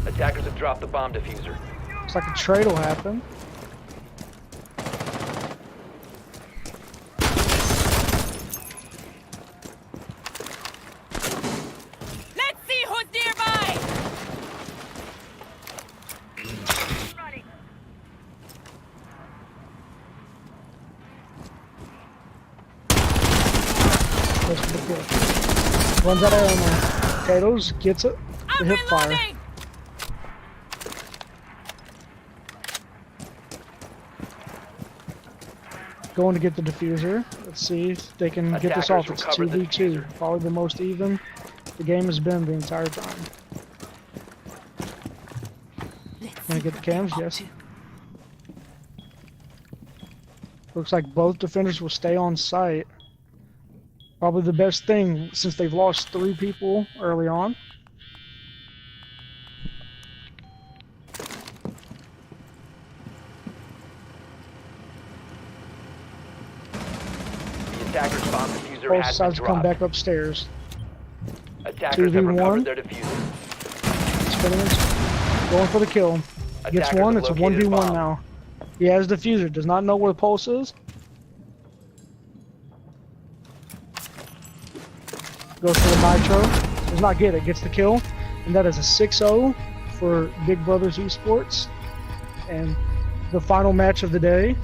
Attackers have dropped the bomb diffuser. Looks like a trade will happen. kill. Runs out of ammo. Potatoes gets it. The I'm hip fire. reloading! Going to get the diffuser. Let's see if they can get this off. It's Attackers recovered the 2v2. diffuser. Probably the most even the game has been the entire time. Gonna get the cams? Yes. Looks like both defenders will stay on site. Probably the best thing since they've lost 3 people early on. The attacker's bomb diffuser Both has been sides come dropped. back upstairs. Attackers have 2v1. recovered their diffuser. Spinning, going for the kill. Gets Attackers one. have It's a located 1v1 bomb. now. He has diffuser. Does not know where the pulse is. Goes for the nitro. Does not get it. Gets the kill. And that is a 6-0 for Big Brothers Esports. And the final match of the day.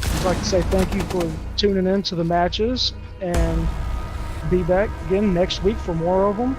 I'd like to say thank you for tuning in to the matches. And be back again next week for more of them.